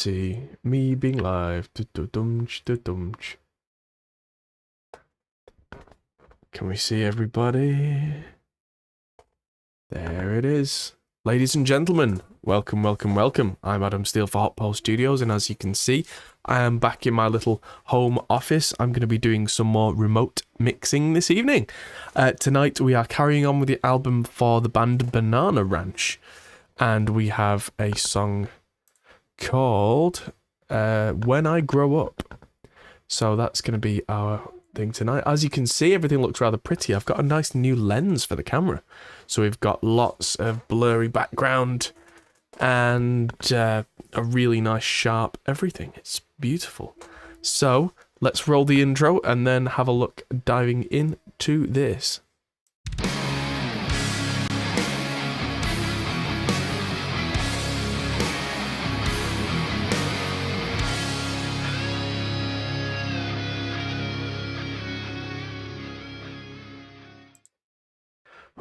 See me being live. Du-du-dum-ch. Can we see everybody? There it is. Ladies and gentlemen, welcome, welcome, welcome. I'm Adam Steele for Hot Pole Studios, and as you can see, I am back in my little home office. I'm going to be doing some more remote mixing this evening. Tonight we are carrying on with the album for the band Banana Ranch, and we have a song called When I Grow Up. So that's going to be our thing tonight. As you can see, everything looks rather pretty. I've got a nice new lens for the camera. So we've got lots of blurry background and a really nice sharp everything. It's beautiful. So let's roll the intro and then have a look diving into this.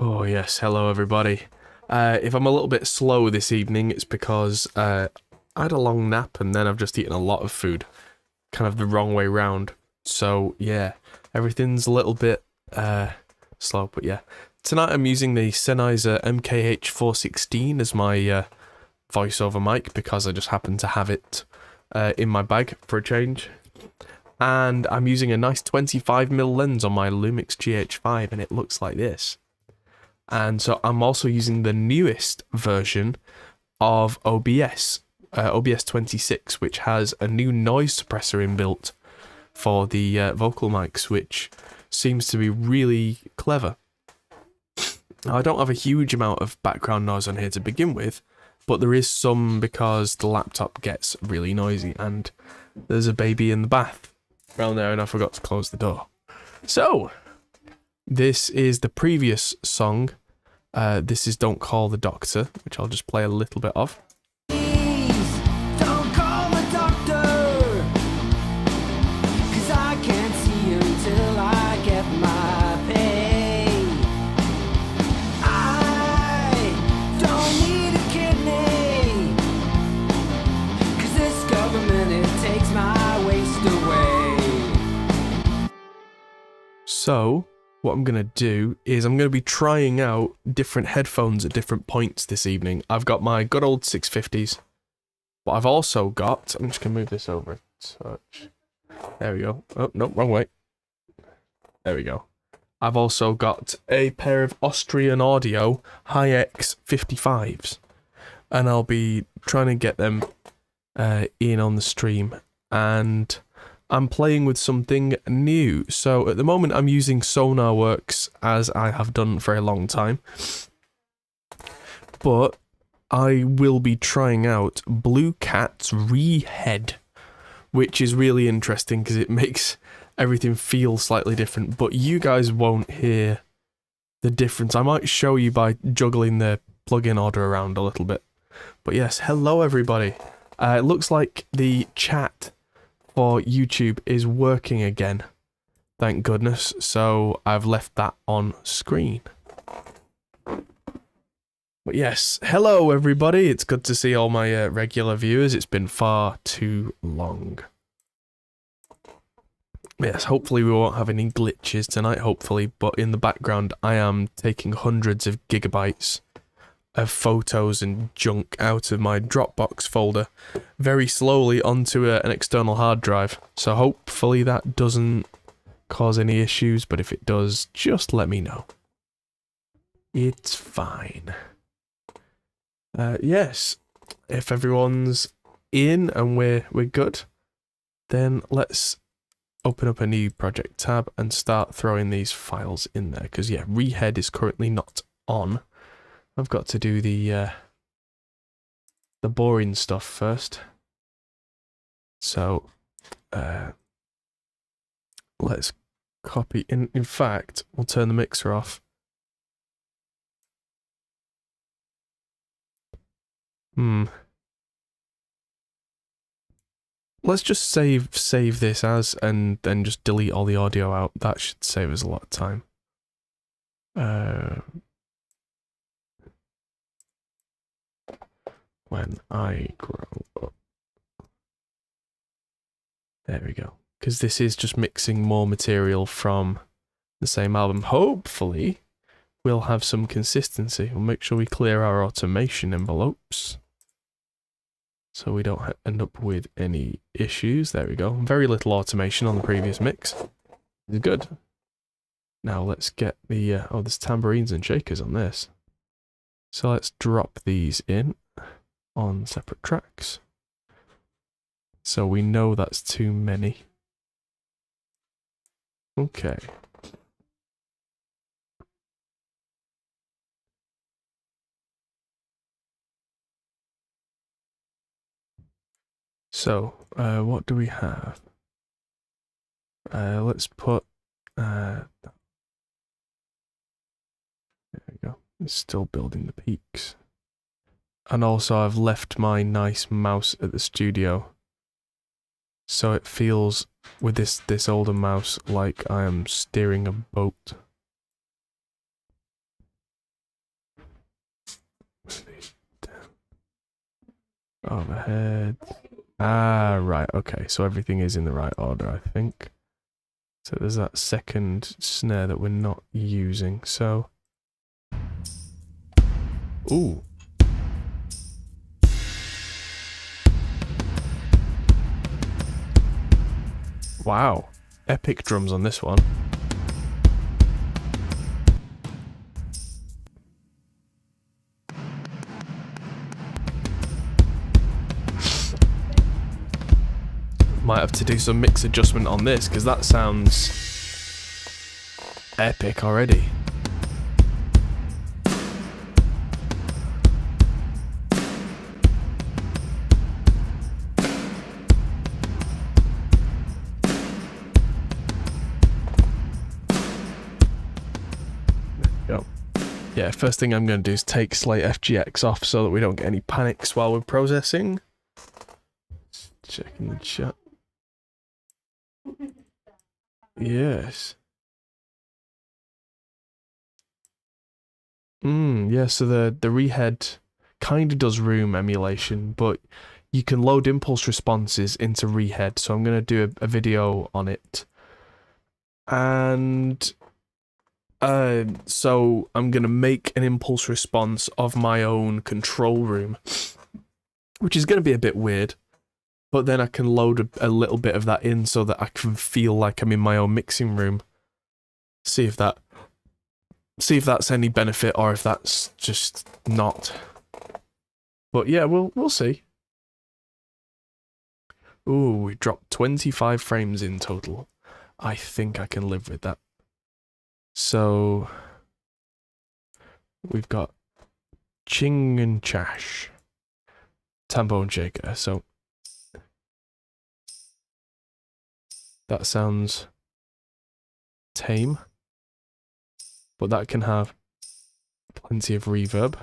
Oh yes, hello everybody. If I'm a little bit slow this evening, it's because I had a long nap and then I've just eaten a lot of food. Kind of the wrong way round. So yeah, everything's a little bit slow, but yeah. Tonight I'm using the Sennheiser MKH416 as my voiceover mic because I just happen to have it in my bag for a change. And I'm using a nice 25mm lens on my Lumix GH5 and it looks like this. And so I'm also using the newest version of OBS, OBS 26, which has a new noise suppressor inbuilt for the vocal mics, which seems to be really clever. Now, I don't have a huge amount of background noise on here to begin with, but there is some because the laptop gets really noisy and there's a baby in the bath around there and I forgot to close the door. So, this is the previous song. This is Don't Call the Doctor, which I'll just play a little bit of. Please, don't call the doctor, 'cause I can't see him till I get my pay. I don't need a kidney, 'cause this government, it takes my waste away. So, what I'm going to do is I'm going to be trying out different headphones at different points this evening. I've got my good old 650s, but I've also got... I'm just going to move this over a touch. There we go. Oh, no, wrong way. There we go. I've also got a pair of Austrian Audio Hi-X 55s, and I'll be trying to get them in on the stream, and I'm playing with something new. So at the moment I'm using SonarWorks as I have done for a long time. But I will be trying out Blue Cat's Rehead, which is really interesting because it makes everything feel slightly different, but you guys won't hear the difference. I might show you by juggling the plugin order around a little bit. But yes, hello everybody. It looks like the chat for YouTube is working again, thank goodness, so I've left that on screen. But yes, hello everybody, it's good to see all my regular viewers. It's been far too long. Yes, hopefully we won't have any glitches tonight, hopefully, but in the background I am taking hundreds of gigabytes of photos and junk out of my Dropbox folder very slowly onto an external hard drive. So hopefully that doesn't cause any issues, but if it does, just let me know. It's fine. Yes, if everyone's in and we're good, then let's open up a new project tab and start throwing these files in there, because yeah, Rehead is currently not on. I've got to do the boring stuff first. So let's copy. In fact, we'll turn the mixer off. Let's just save this as, and then just delete all the audio out. That should save us a lot of time. When I grow up. There we go. Because this is just mixing more material from the same album. Hopefully, we'll have some consistency. We'll make sure we clear our automation envelopes, so we don't end up with any issues. There we go. Very little automation on the previous mix. It's good. Now let's get the... oh, there's tambourines and shakers on this. So let's drop these in on separate tracks. So we know that's too many. Okay. So, what do we have? Let's put... there we go. It's still building the peaks. And also I've left my nice mouse at the studio, so it feels, with this older mouse, like I am steering a boat. Overhead. Ah, right, okay, so everything is in the right order, I think. So there's that second snare that we're not using, so... Ooh. Wow, epic drums on this one. Might have to do some mix adjustment on this, because that sounds epic already. Yeah, first thing I'm going to do is take Slate FGX off so that we don't get any panics while we're processing. Checking the chat. Yes. Yeah, so the Rehead kind of does room emulation, but you can load impulse responses into Rehead, so I'm going to do a video on it. And... so I'm going to make an impulse response of my own control room, which is going to be a bit weird, but then I can load a little bit of that in so that I can feel like I'm in my own mixing room. See if that's any benefit or if that's just not. But yeah, we'll see. Ooh, we dropped 25 frames in total. I think I can live with that. So, we've got Ching and Chash, Tambo and Shaker, so that sounds tame, but that can have plenty of reverb.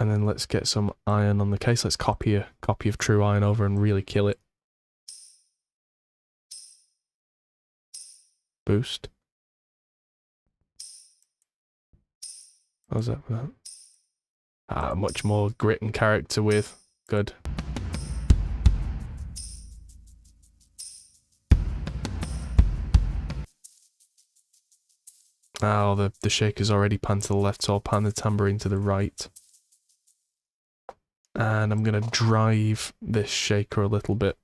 And then let's get some iron on the case. Let's copy a copy of True Iron over and really kill it. Boost. How's that for that? Ah, much more grit and character with. Good. Oh, the shaker's already panned to the left, so I'll pan the tambourine to the right. And I'm going to drive this shaker a little bit.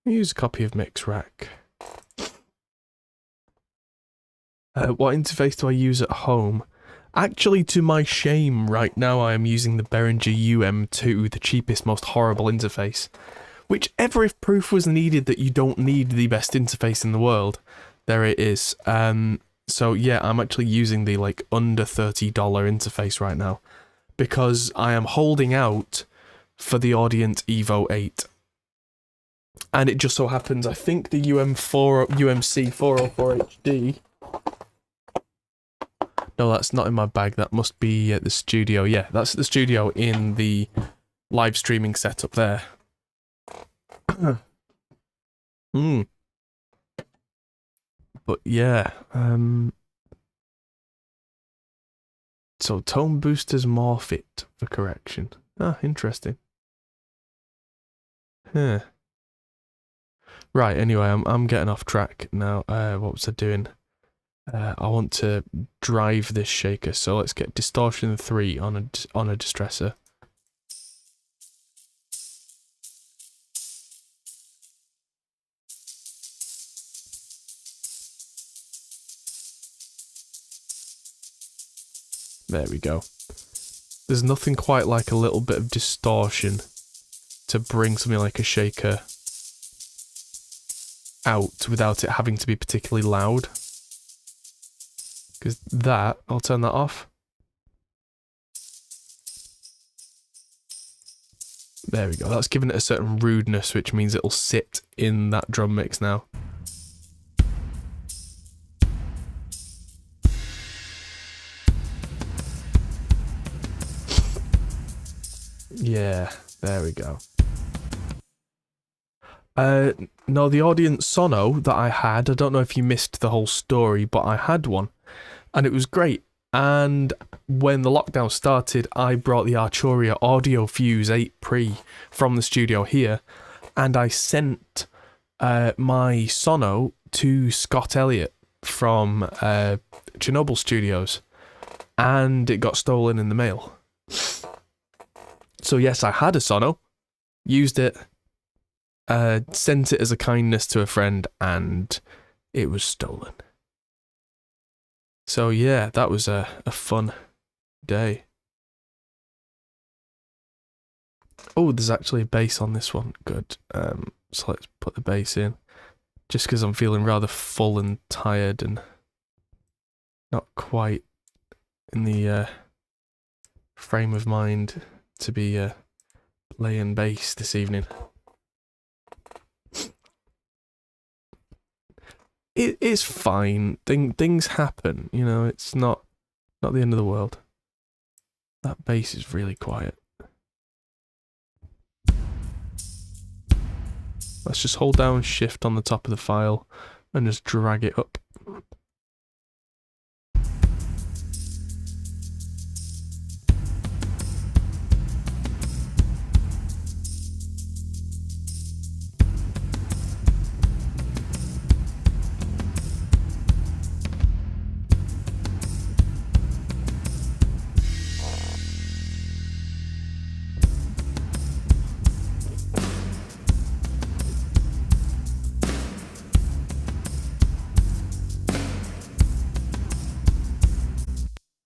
Use a copy of Mix Rack. What interface do I use at home? Actually, to my shame, right now I am using the Behringer UM2, the cheapest, most horrible interface. Whichever, if proof was needed that you don't need the best interface in the world, there it is. So yeah, I'm actually using the like under $30 interface right now, because I am holding out for the Audient Evo 8. And it just so happens, I think the UMC 404 HD... No, that's not in my bag, that must be at the studio. Yeah, that's at the studio in the live streaming setup there. But yeah, So tone boosters more fit for correction. Ah, interesting. Huh. Right, anyway, I'm getting off track now. What was I doing? I want to drive this shaker, so let's get distortion 3 on a distressor. There we go. There's nothing quite like a little bit of distortion to bring something like a shaker out without it having to be particularly loud. Because that, I'll turn that off. There we go. That's given it a certain rudeness, which means it'll sit in that drum mix now. Yeah, there we go. No, the audience sono that I had, I don't know if you missed the whole story, but I had one, and it was great. And when the lockdown started, I brought the Arturia Audio Fuse 8 Pre from the studio here, and I sent my sono to Scott Elliott from Chernobyl Studios, and it got stolen in the mail. So yes, I had a sono, used it, sent it as a kindness to a friend, and it was stolen. So yeah, that was a fun day. Oh, there's actually a bass on this one. Good. So let's put the bass in. Just because I'm feeling rather full and tired and not quite in the frame of mind to be playing bass this evening. It is fine. Things happen, you know. It's not the end of the world. That bass is really quiet. Let's just hold down Shift on the top of the file and just drag it up.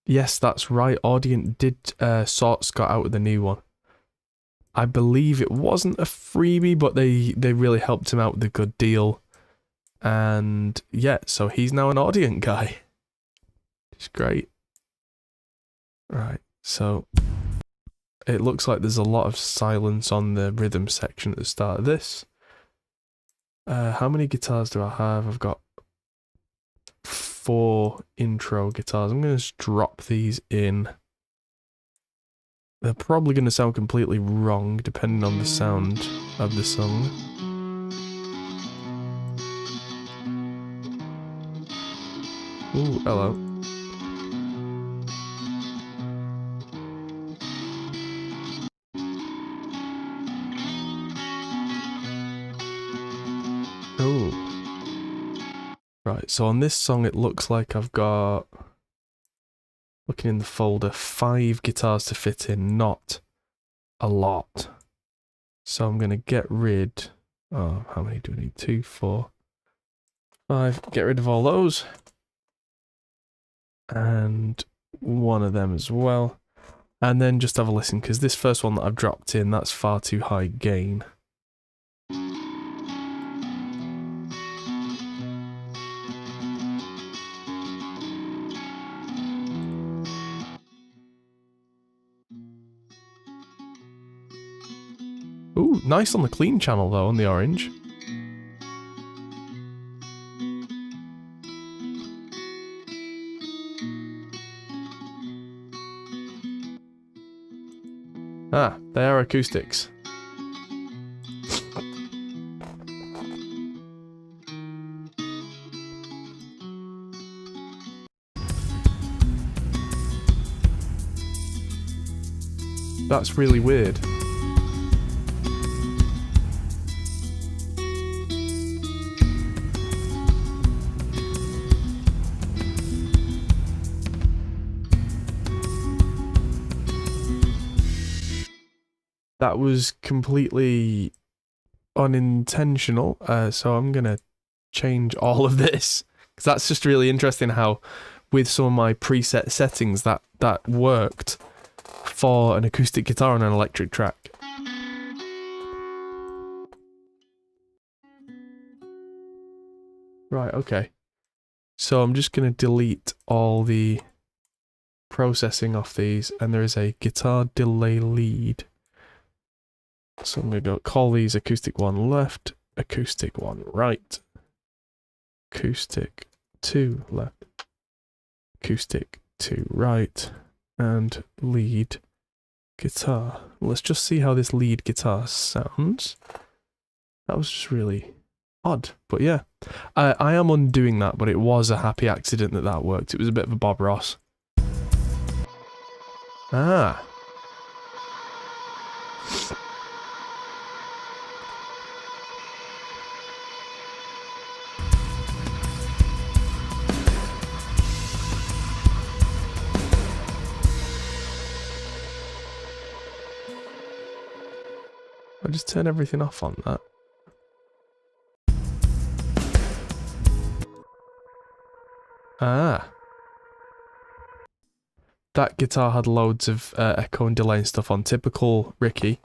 Yes, that's right. Audient did sort Scott out with a new one. I believe it wasn't a freebie, but they really helped him out with a good deal. And yeah, so he's now an Audient guy. It's great. Right, so it looks like there's a lot of silence on the rhythm section at the start of this. How many guitars do I have? I've got 4 intro guitars. I'm going to just drop these in. They're probably going to sound completely wrong depending on the sound of the song. Ooh, hello. Ooh. Right, so on this song it looks like I've got, looking in the folder, 5 guitars to fit in, not a lot. So I'm going to get rid, oh, how many do I need? 2, 4, 5, get rid of all those. And one of them as well. And then just have a listen, because this first one that I've dropped in, that's far too high gain. Ooh, nice on the clean channel though, on the orange. Ah, they are acoustics. That's really weird. That was completely unintentional, so I'm gonna change all of this, because that's just really interesting how with some of my preset settings that worked for an acoustic guitar on an electric track. Right, okay. So I'm just gonna delete all the processing off these, and there is a guitar delay lead. So I'm going to call these acoustic 1 left, acoustic 1 right, acoustic 2 left, acoustic 2 right, and lead guitar. Let's just see how this lead guitar sounds. That was just really odd, but yeah. I am undoing that, but it was a happy accident that worked. It was a bit of a Bob Ross. Ah. I'll just turn everything off on that. Ah. That guitar had loads of echo and delay and stuff on, typical Ricky.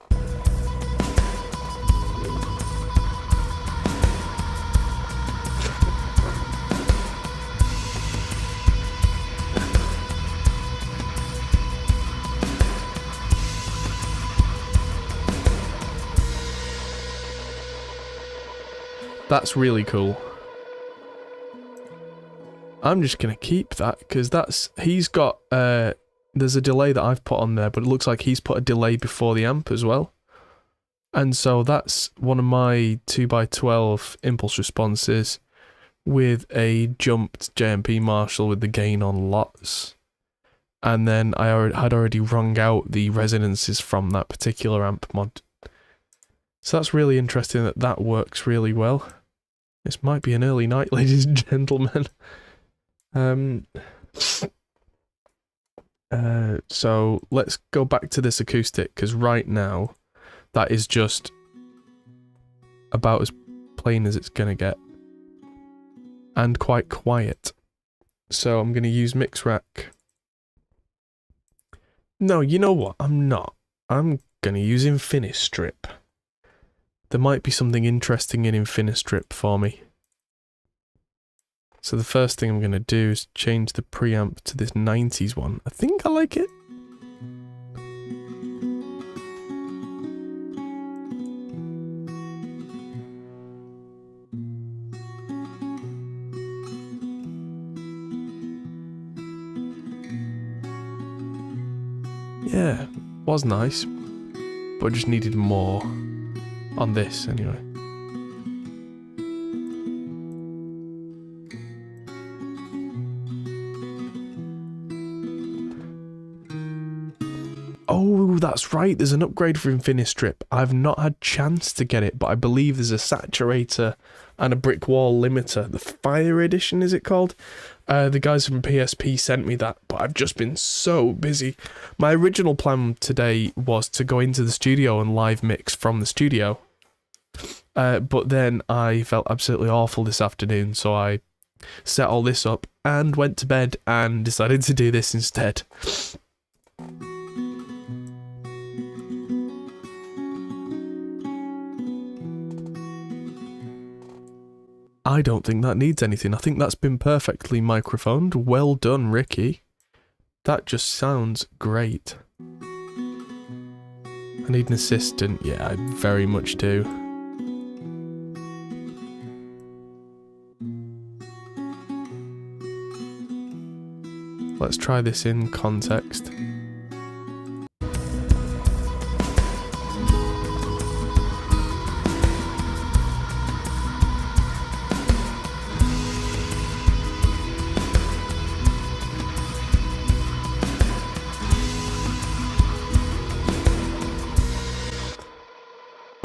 That's really cool. I'm just gonna keep that because he's got there's a delay that I've put on there, but it looks like he's put a delay before the amp as well. And so that's one of my 2x12 impulse responses with a jumped JMP Marshall with the gain on lots. And then I had already wrung out the resonances from that particular amp mod. So that's really interesting that works really well. This might be an early night, ladies and gentlemen. So let's go back to this acoustic, because right now that is just about as plain as it's gonna get. And quite quiet. So I'm gonna use Mix Rack. No, you know what? I'm not. I'm gonna use Infinistrip. There might be something interesting in Infinistrip for me. So the first thing I'm going to do is change the preamp to this 90s one. I think I like it. Yeah, was nice, but I just needed more on this anyway. Oh, that's right, there's an upgrade for Infinistrip. I've not had chance to get it, but I believe there's a saturator and a brick wall limiter. The Fire Edition, is it called? The guys from PSP sent me that, but I've just been so busy. My original plan today was to go into the studio and live mix from the studio. But then I felt absolutely awful this afternoon, so I set all this up and went to bed and decided to do this instead. I don't think that needs anything. I think that's been perfectly microphoned. Well done, Ricky. That just sounds great. I need an assistant. Yeah, I very much do. Let's try this in context.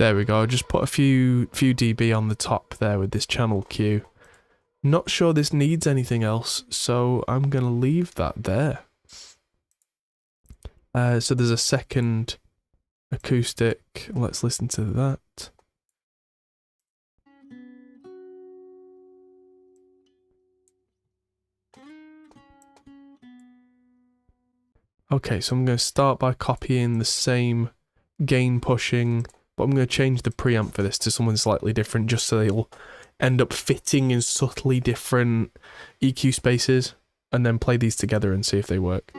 There we go. Just put a few dB on the top there with this channel Q. Not sure this needs anything else, so I'm going to leave that there. So there's a second acoustic. Let's listen to that. Okay, so I'm going to start by copying the same gain pushing, but I'm going to change the preamp for this to something slightly different just so they'll end up fitting in subtly different EQ spaces, and then play these together and see if they work.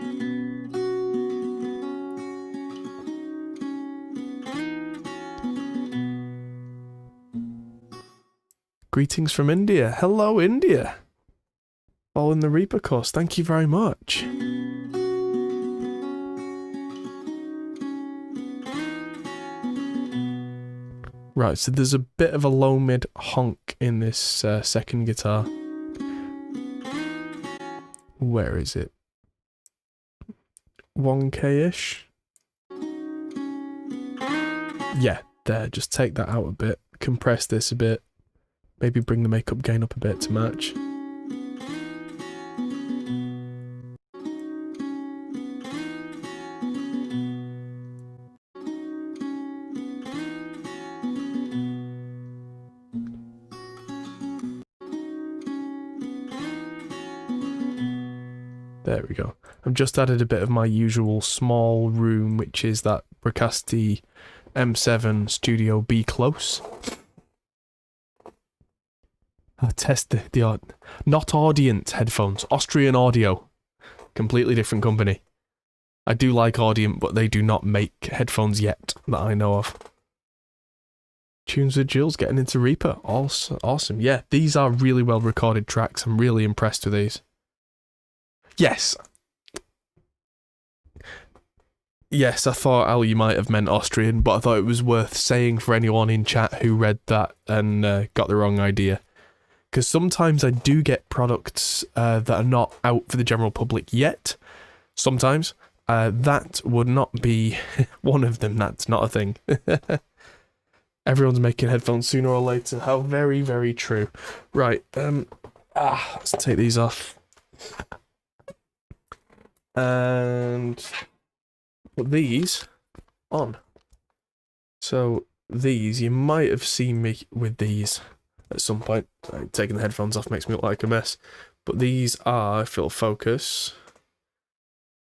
Greetings from India. Hello, India. Following the Reaper course. Thank you very much. Right, so there's a bit of a low mid honk in this second guitar. Where is it? 1K-ish? Yeah, there, just take that out a bit. Compress this a bit. Maybe bring the makeup gain up a bit to match. There we go. I've just added a bit of my usual small room, which is that Bricasti M7 Studio B Close. I'll test the not Audient headphones, Austrian Audio. Completely different company. I do like Audient, but they do not make headphones yet that I know of. Tunes with Jules getting into Reaper. Awesome. Yeah, these are really well recorded tracks. I'm really impressed with these. Yes. Yes, I thought, Al, you might have meant Austrian, but I thought it was worth saying for anyone in chat who read that and got the wrong idea. Because sometimes I do get products that are not out for the general public yet. Sometimes. That would not be one of them. That's not a thing. Everyone's making headphones sooner or later. How very, very true. Right. Let's take these off. And put these on. So these, you might have seen me with these at some point. Taking the headphones off makes me look like a mess. But these are, if it'll focus,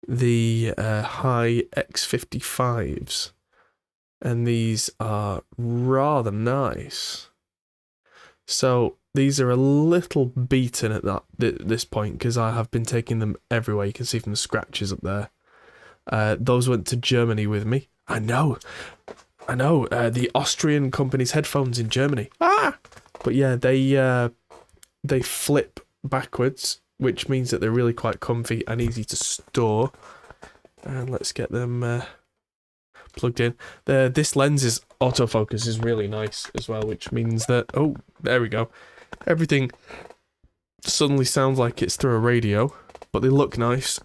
the high X55s. And these are rather nice. So these are a little beaten at this point because I have been taking them everywhere. You can see from the scratches up there. Those went to Germany with me. I know. The Austrian company's headphones in Germany. But yeah, they flip backwards, which means that they're really quite comfy and easy to store. And let's get them plugged in. This lens's autofocus is really nice as well, which means that, oh, there we go. Everything suddenly sounds like it's through a radio, but they look nice.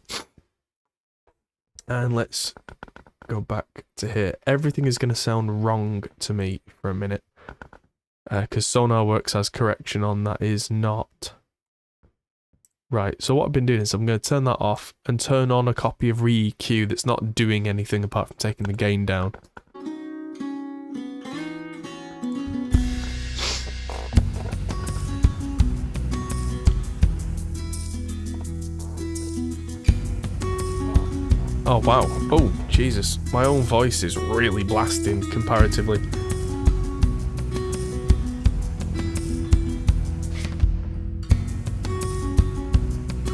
And let's go back to here. Everything is going to sound wrong to me for a minute, because SonarWorks has correction on that is not right. So what I've been doing is I'm going to turn that off and turn on a copy of Re-EQ that's not doing anything apart from taking the gain down. Oh wow, oh Jesus, my own voice is really blasting comparatively.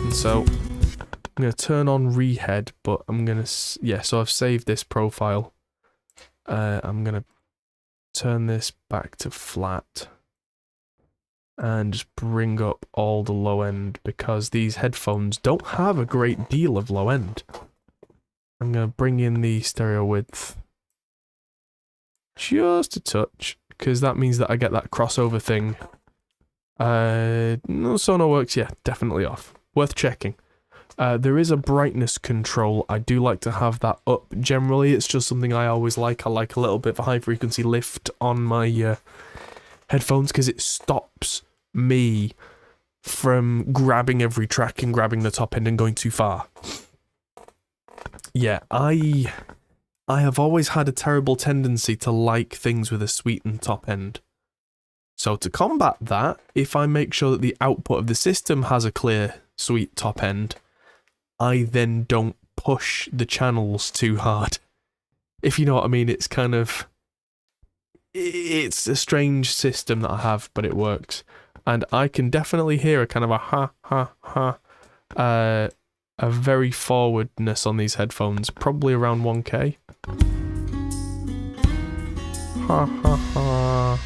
And so, I'm going to turn on Rehead, but I'm going to, yeah, so I've saved this profile. I'm going to turn this back to flat. And just bring up all the low end, because these headphones don't have a great deal of low end. I'm going to bring in the stereo width just a touch, because that means that I get that crossover thing. No, SonarWorks, yeah, definitely off. Worth checking. There is a brightness control. I do like to have that up generally. It's just something I always like. I like a little bit of a high frequency lift on my headphones because it stops me from grabbing every track and grabbing the top end and going too far. Yeah, I have always had a terrible tendency to like things with a sweetened top end. So to combat that, if I make sure that the output of the system has a clear, sweet top end, I then don't push the channels too hard. If you know what I mean, it's kind of... It's a strange system that I have, but it works. And I can definitely hear a kind of a ha, a very forwardness on these headphones, probably around 1K. Ha ha ha.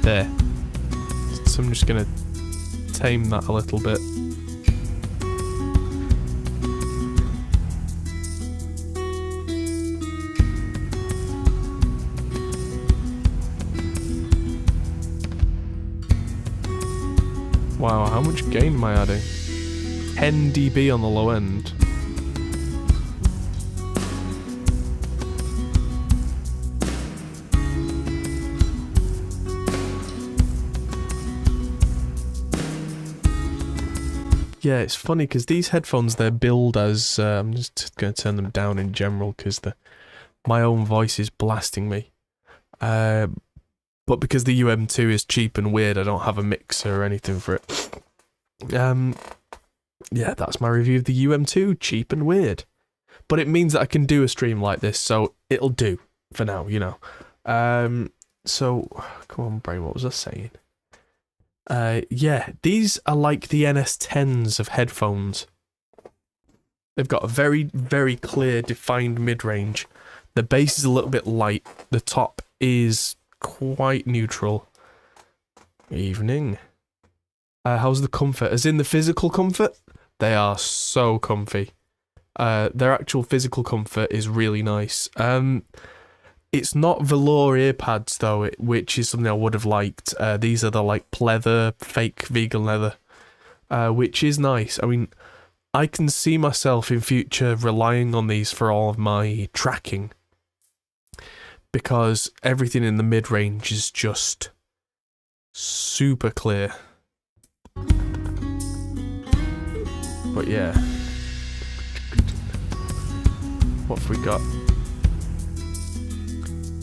There. So I'm just gonna tame that a little bit. Wow, how much gain am I adding? 10 dB on the low end. Yeah, it's funny because these headphones, they're billed as... I'm just going to turn them down in general because my own voice is blasting me. But because the UM2 is cheap and weird, I don't have a mixer or anything for it. Yeah, that's my review of the UM2, cheap and weird. But it means that I can do a stream like this, so it'll do for now, you know. So, come on, brain, what was I saying? Yeah, these are like the NS10s of headphones. They've got a very, very clear, defined mid-range. The bass is a little bit light. The top is quite neutral. Evening. How's the comfort? As in the physical comfort? They are so comfy. Their actual physical comfort is really nice. It's not velour earpads though, which is something I would have liked. These are the like pleather, fake vegan leather, which is nice. I mean, I can see myself in future relying on these for all of my tracking. Because everything in the mid-range is just super clear. But yeah. What have we got?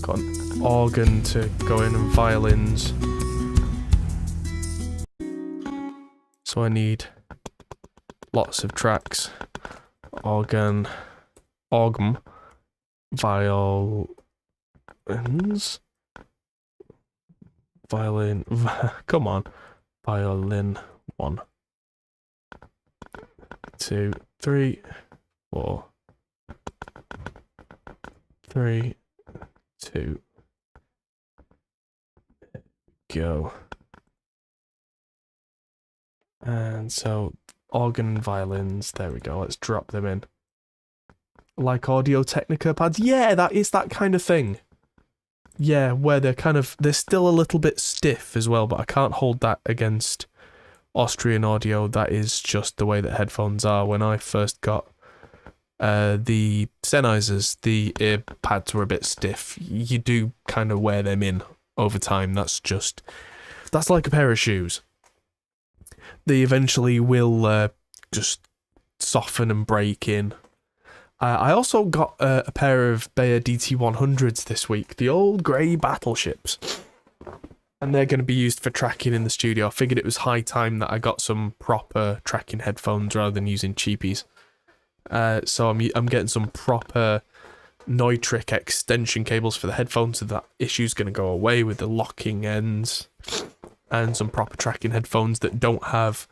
Got an organ to go in and violins. So I need lots of tracks. Organ, violins, violin, come on, violin, 1, 2, 3, 4, 3, 2, go. And so, organ and violins, there we go, let's drop them in. Like Audio-Technica pads, yeah, that is that kind of thing. Yeah, where they're still a little bit stiff as well, but I can't hold that against Austrian audio. That is just the way that headphones are. When I first got the Sennheisers, the ear pads were a bit stiff. You do kind of wear them in over time. That's like a pair of shoes. They eventually will just soften and break in. I also got a pair of Bayer DT100s this week, the old grey battleships. And they're going to be used for tracking in the studio. I figured it was high time that I got some proper tracking headphones rather than using cheapies. So I'm getting some proper Neutrik extension cables for the headphones, so that issue's going to go away with the locking ends. And some proper tracking headphones that don't have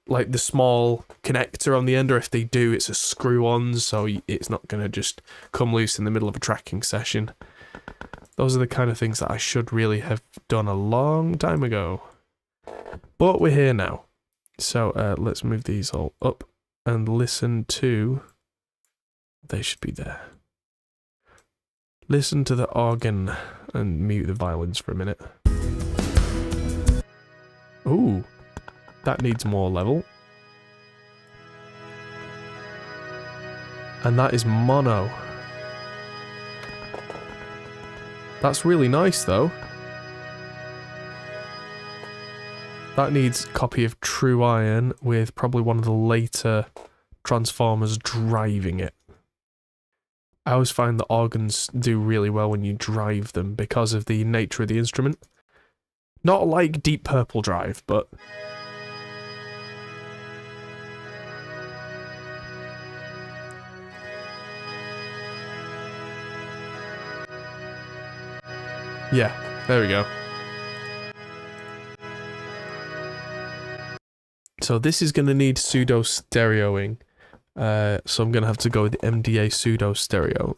like the small connector on the end, or if they do, it's a screw-on, so it's not going to just come loose in the middle of a tracking session. Those are the kind of things that I should really have done a long time ago. But we're here now. So let's move these all up and listen to... They should be there. Listen to the organ and mute the violins for a minute. Ooh. That needs more level. And that is mono. That's really nice though. That needs copy of True Iron with probably one of the later transformers driving it. I always find that organs do really well when you drive them because of the nature of the instrument. Not like Deep Purple Drive, but... yeah, there we go. So this is going to need pseudo stereoing. So I'm going to have to go with the MDA pseudo stereo.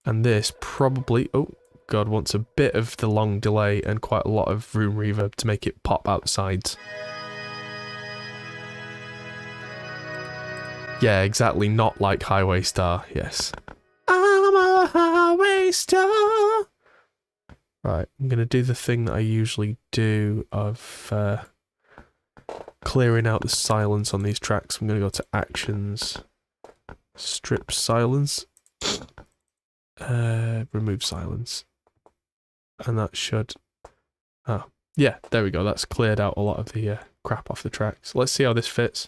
And this probably, oh god, wants a bit of the long delay and quite a lot of room reverb to make it pop out the sides. Yeah, exactly, not like Highway Star, yes. I'm a highway star. Right, I'm going to do the thing that I usually do of clearing out the silence on these tracks. I'm going to go to Actions, Strip Silence, Remove Silence. And that should... oh, yeah, there we go. That's cleared out a lot of the crap off the tracks. Let's see how this fits.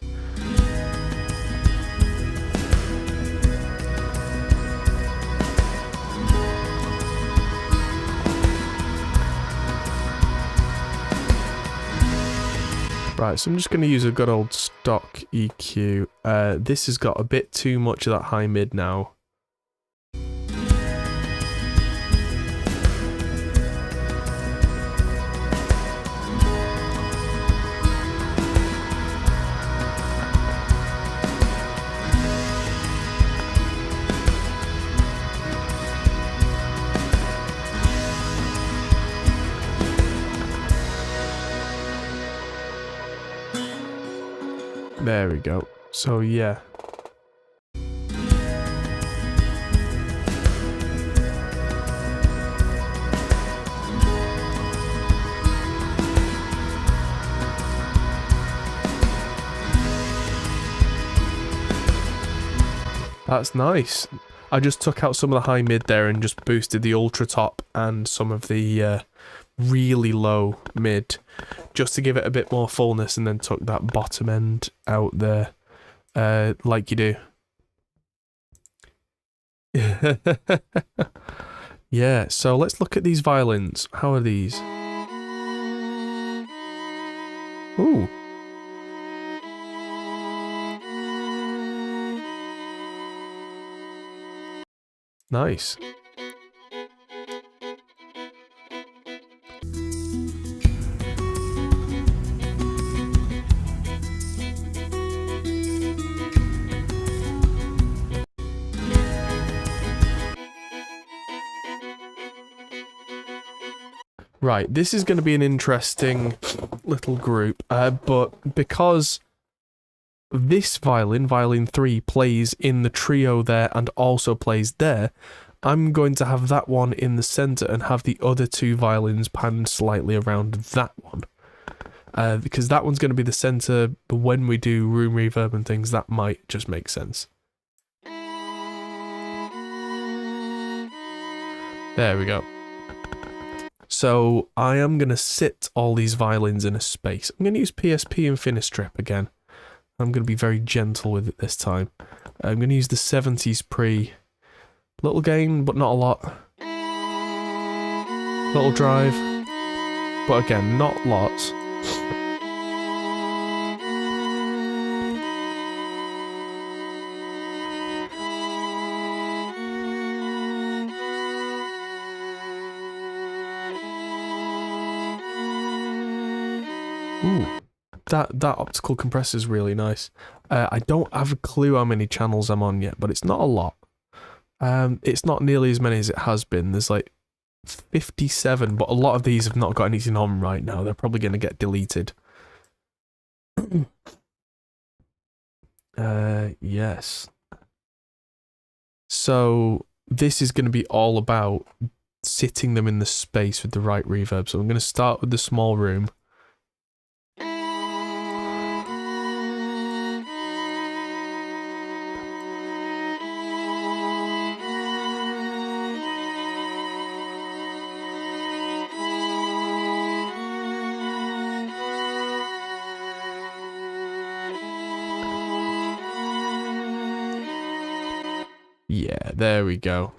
Right, so I'm just going to use a good old stock EQ. This has got a bit too much of that high mid now. There we go. So yeah. That's nice. I just took out some of the high mid there and just boosted the ultra top and some of the really low mid just to give it a bit more fullness, and then took that bottom end out there like you do. Yeah, so let's look at these violins. How are these? Ooh. Nice. Right, this is going to be an interesting little group, but because this violin, violin 3, plays in the trio there and also plays there, I'm going to have that one in the centre and have the other two violins panned slightly around that one. Because that one's going to be the centre, but when we do room reverb and things, that might just make sense. There we go. So I am going to sit all these violins in a space. I'm going to use PSP and Finistrip again. I'm going to be very gentle with it this time. I'm going to use the 70s pre. Little gain, but not a lot. Little drive. But again, not lots. Ooh, that optical compressor is really nice. I don't have a clue how many channels I'm on yet, but it's not a lot. It's not nearly as many as it has been. There's like 57, but a lot of these have not got anything on right now. They're probably going to get deleted. Yes. So this is going to be all about sitting them in the space with the right reverb. So I'm going to start with the small room. Yeah, there we go.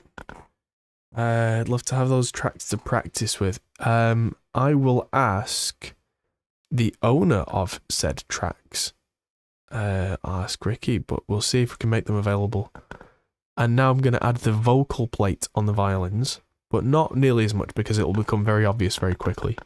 I'd love to have those tracks to practice with. I will ask the owner of said tracks. I'll ask Ricky, but we'll see if we can make them available. And now I'm going to add the vocal plate on the violins, but not nearly as much because it will become very obvious very quickly.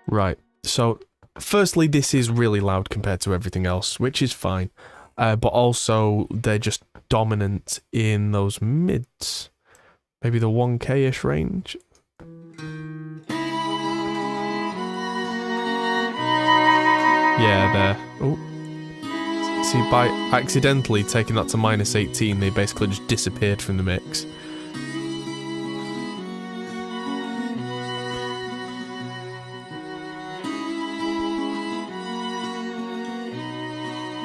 Right, so firstly, this is really loud compared to everything else, which is fine, but also they're just dominant in those mids, maybe the 1K-ish range. Yeah, there. Oh, see, by accidentally taking that to -18, they basically just disappeared from the mix.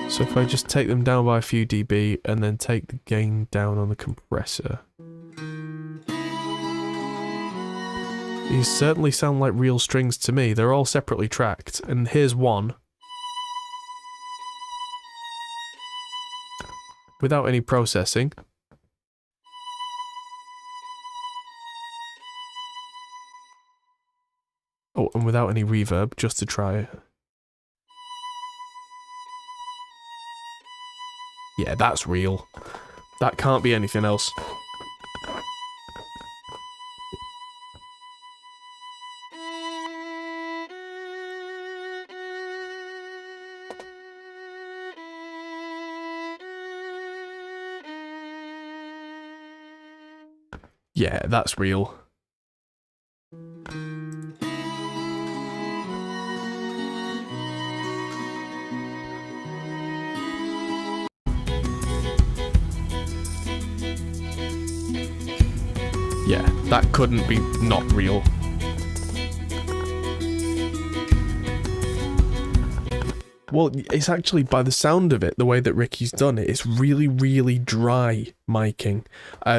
So if I just take them down by a few dB and then take the gain down on the compressor. These certainly sound like real strings to me. They're all separately tracked. And here's one. Without any processing. Oh, and without any reverb, just to try it. Yeah, that's real. That can't be anything else. Yeah, that's real. Yeah, that couldn't be not real. Well, it's actually, by the sound of it, the way that Ricky's done it, it's really, really dry miking.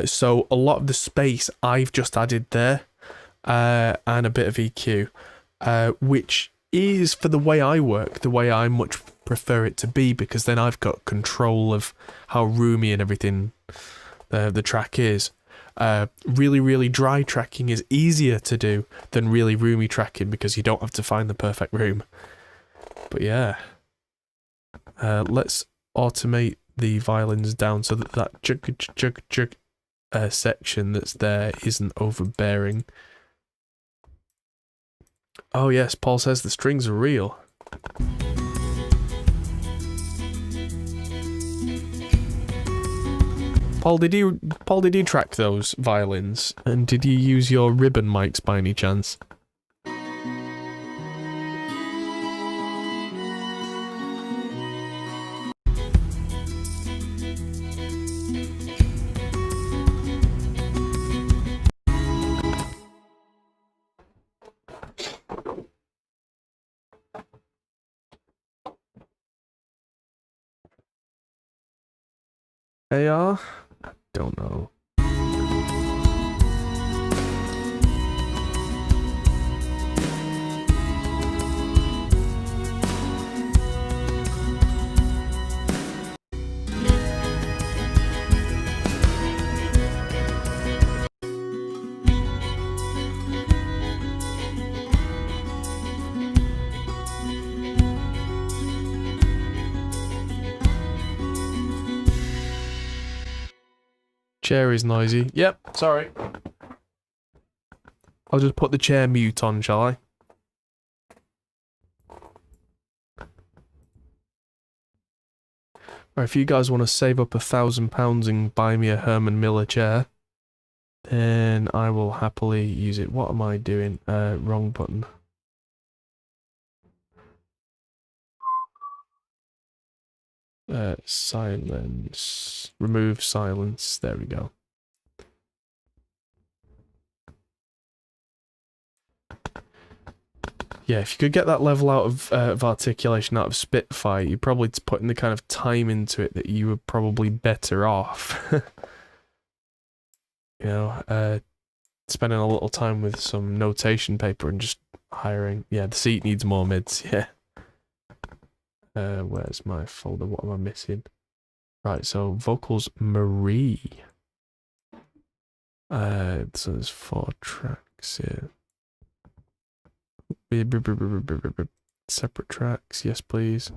So a lot of the space I've just added there, and a bit of EQ, which is, for the way I work, the way I much prefer it to be, because then I've got control of how roomy and everything the track is. Really, really dry tracking is easier to do than really roomy tracking because you don't have to find the perfect room. But yeah. Let's automate the violins down so that that jug section that's there isn't overbearing. Oh yes, Paul says the strings are real. Paul, did you track those violins? And did you use your ribbon mics by any chance? AR? I don't know. Chair is noisy. Yep, sorry. I'll just put the chair mute on, shall I? Or if you guys want to save up £1,000 and buy me a Herman Miller chair, then I will happily use it. What am I doing? Wrong button. Silence. Remove silence. There we go. Yeah, if you could get that level out of articulation out of Spitfire, you're probably putting the kind of time into it that you were probably better off. You know, spending a little time with some notation paper and just hiring. Yeah, the seat needs more mids, yeah. Where's my folder? What am I missing? Right, so vocals Marie. So there's 4 tracks here. Separate tracks, yes please.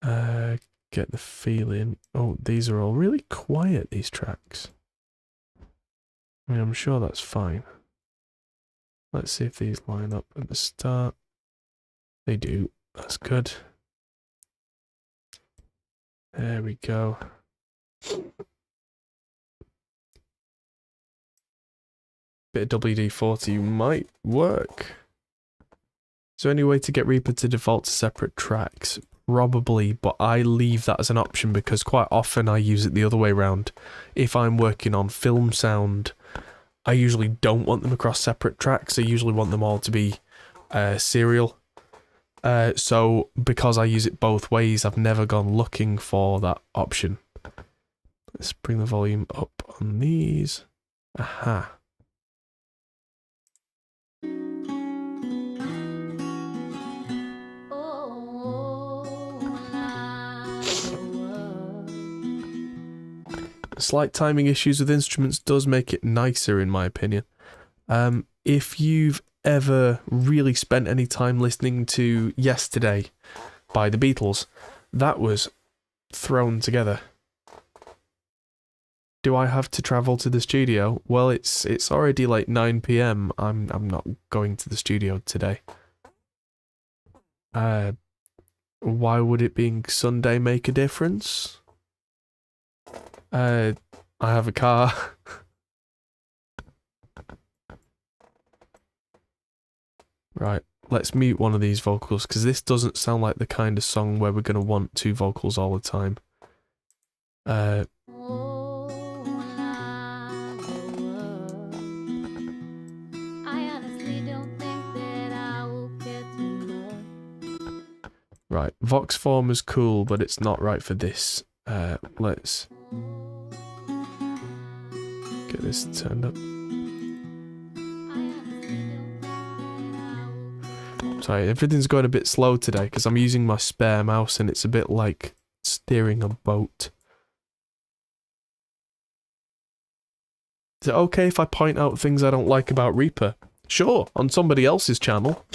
Get the feeling. Oh, these are all really quiet, these tracks. I mean, I'm sure that's fine. Let's see if these line up at the start. They do. That's good. There we go. Bit of WD-40 might work. Is there any way to get Reaper to default to separate tracks? Probably, but I leave that as an option because quite often I use it the other way around. If I'm working on film sound, I usually don't want them across separate tracks. I usually want them all to be serial. So because I use it both ways, I've never gone looking for that option. Let's bring the volume up on these. Aha. Slight timing issues with instruments does make it nicer in my opinion. If you've ever really spent any time listening to Yesterday by the Beatles, that was thrown together. Do I have to travel to the studio? Well, it's already like 9 PM. I'm not going to the studio today. Why would it being Sunday make a difference? I have a car. Right, let's mute one of these vocals, because this doesn't sound like the kind of song where we're going to want 2 vocals all the time. Right, Vox form is cool, but it's not right for this. Let's get this turned up. Sorry, everything's going a bit slow today because I'm using my spare mouse and it's a bit like steering a boat. Is it okay if I point out things I don't like about Reaper? Sure, on somebody else's channel.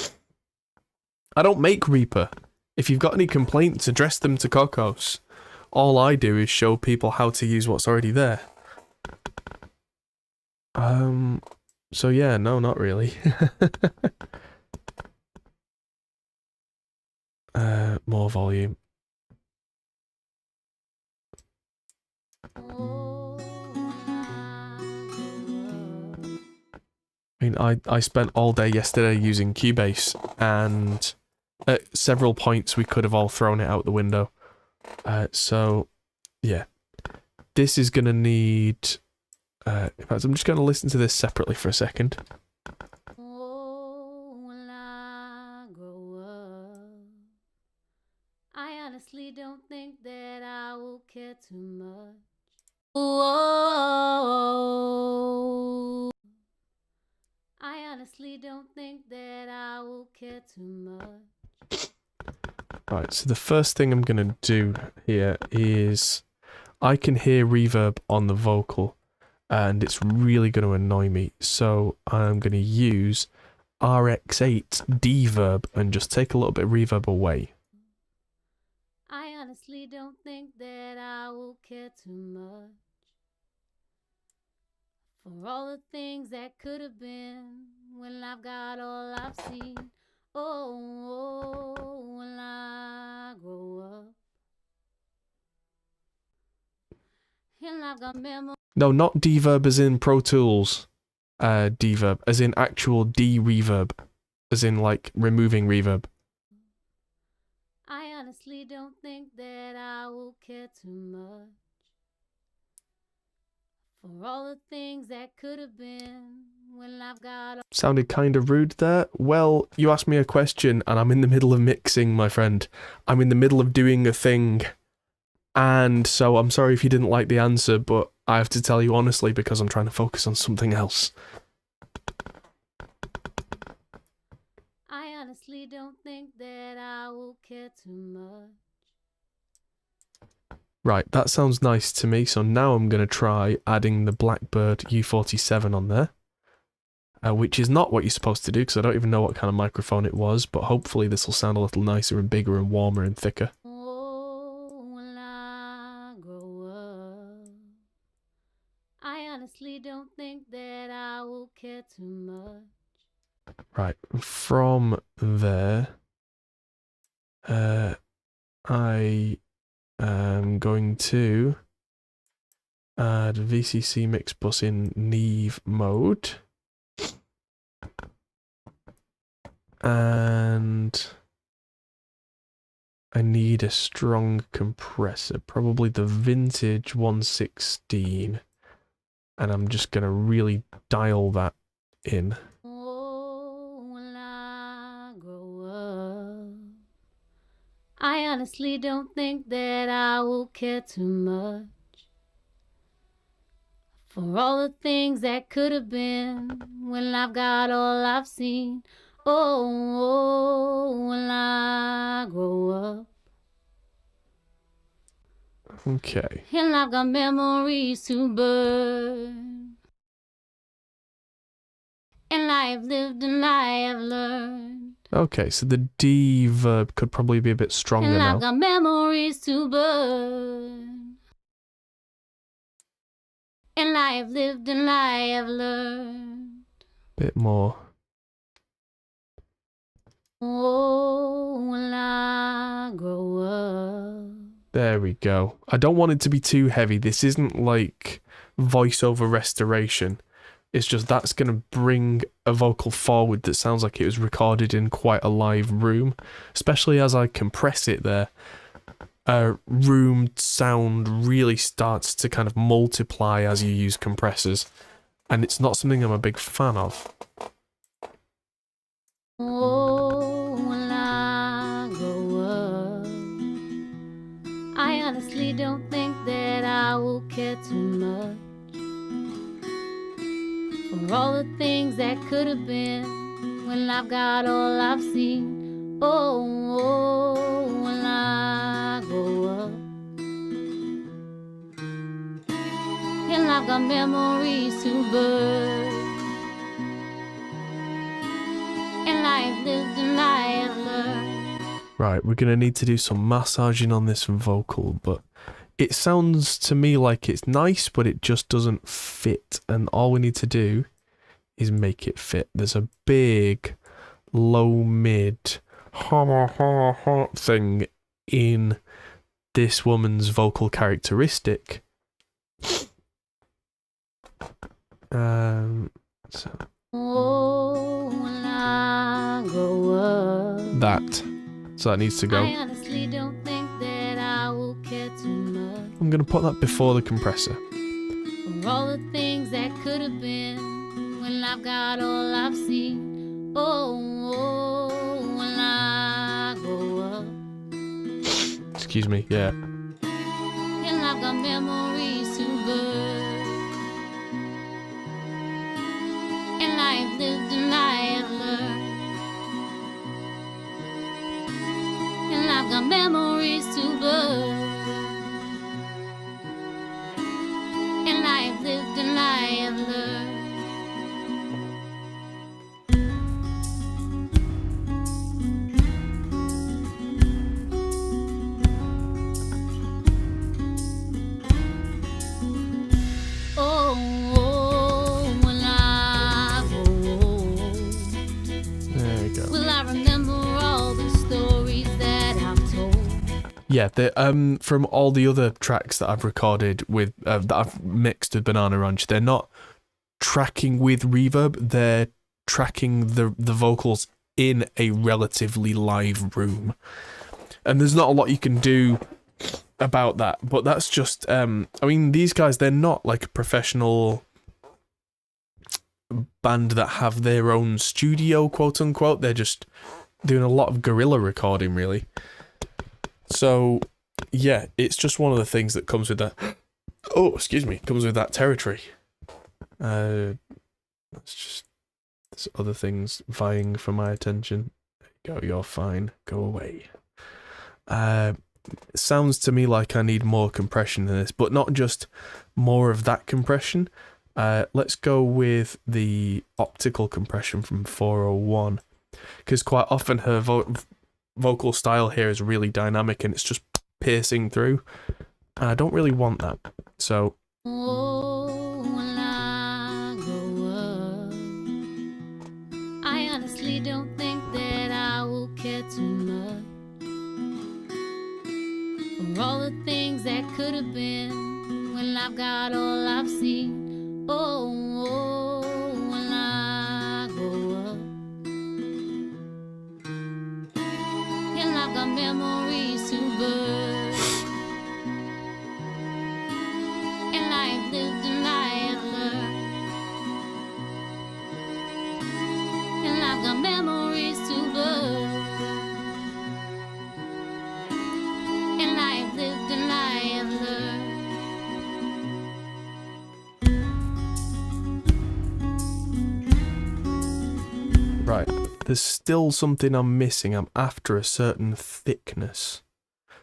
I don't make Reaper. If you've got any complaints, address them to Kokos. All I do is show people how to use what's already there. So yeah, no, not really. More volume. I mean, I spent all day yesterday using Cubase, and at several points we could have all thrown it out the window. So, yeah. This is gonna need... in fact, I'm just gonna listen to this separately for a second. Don't think that I will care too much. Oh, I honestly don't think that I will care too much. Right, so the first thing I'm gonna do here is I can hear reverb on the vocal and it's really gonna annoy me. So I'm gonna use RX8 deverb and just take a little bit of reverb away. I honestly don't think that I will care too much for all the things that could have been when I've got all I've seen. Oh, when I grow up and I've got memories. No, not deverb as in Pro Tools. Deverb as in actual de-reverb, as in like removing reverb. I honestly don't think that I will care too much for all the things that could have been Sounded kind of rude there. Well, you asked me a question and I'm in the middle of mixing, my friend. I'm in the middle of doing a thing. And so I'm sorry if you didn't like the answer, but I have to tell you honestly because I'm trying to focus on something else. I honestly don't think that I will care too much. Right, that sounds nice to me, so now I'm going to try adding the Blackbird U47 on there. Which is not what you're supposed to do, because I don't even know what kind of microphone it was, but hopefully this will sound a little nicer and bigger and warmer and thicker. Oh, when I grow up, I honestly don't think that I will care too much. Right, from there, I am going to add VCC mix bus in Neve mode. And I need a strong compressor, probably the vintage 116. And I'm just going to really dial that in. Oh, when I grow up, I honestly don't think that I will care too much. For all the things that could have been, when I've got all I've seen. Oh, when I grow up. Okay. And I've got memories to burn. And I have lived and I have learned. Okay, so the D verb could probably be a bit stronger And now. I've got memories to burn. And I have lived and I have learned. Bit more. Oh, when I grow up. There we go. I don't want it to be too heavy. This isn't like voiceover restoration. It's just that's going to bring a vocal forward that sounds like it was recorded in quite a live room. Especially as I compress it there. Room sound really starts to kind of multiply as you use compressors. And it's not something I'm a big fan of. Oh, when I grow up, I honestly don't think that I will care too much. For all the things that could have been, when I've got all I've seen. Oh, when I grow up. And I've got memories to burn. And I've lived and I have learned. Right, we're going to need to do some massaging on this vocal, but it sounds to me like it's nice, but it just doesn't fit. And all we need to do is make it fit. There's a big, low, mid, thing in this woman's vocal characteristic. So Oh, when I grow up, that. So that needs to go. I honestly don't think that I will care too much. I'm going to put that before the compressor. For all the things that could have been, when I've got all I've seen. Oh, when I grow up. Excuse me, yeah. And I've got memories to burn. And I've lived and I have learned. And I've got memories to burn. And I've lived and I have learned. Oh, when I grow old, There we go. will I remember all the stories that I've told? Yeah, from all the other tracks that I've recorded with, that I've mixed with Banana Ranch, they're not tracking with reverb, they're tracking the vocals in a relatively live room. And there's not a lot you can do about that, but that's just, I mean, these guys, they're not like professional band that have their own studio, quote unquote. They're just doing a lot of guerrilla recording, really. So, yeah, it's just one of the things that comes with that. Oh, excuse me, comes with that territory. That's just, there's other things vying for my attention. There you go, you're fine. Go away. It sounds to me like I need more compression in this, but not just more of that compression. Let's go with the optical compression from 401, because quite often her vocal style here is really dynamic and it's just piercing through, and I don't really want that. So Oh, when I grow up, I honestly don't think that I will care too much for all the things that could have been when I've got all I've seen. Oh, when I grow up, and I've got memories to burn. And I've lived and I have learned. And I've got memories to burn. And I've lived and I have learned. right, there's still something I'm missing. I'm after a certain thickness,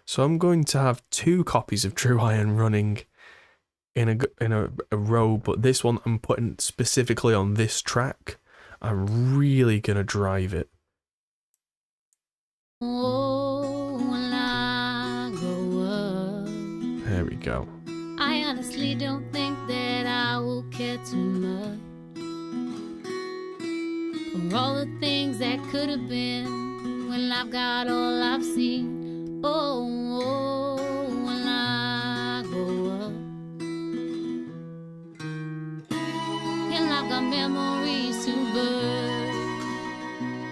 so I'm going to have 2 copies of True Iron running in a row, but this one I'm putting specifically on this track. I'm really gonna drive it. Oh, when I grow up, There we go. I honestly don't think that I will care too much for all the things that could have been when I've got all I've seen. Oh, when I grow up, and I've got memories to burn.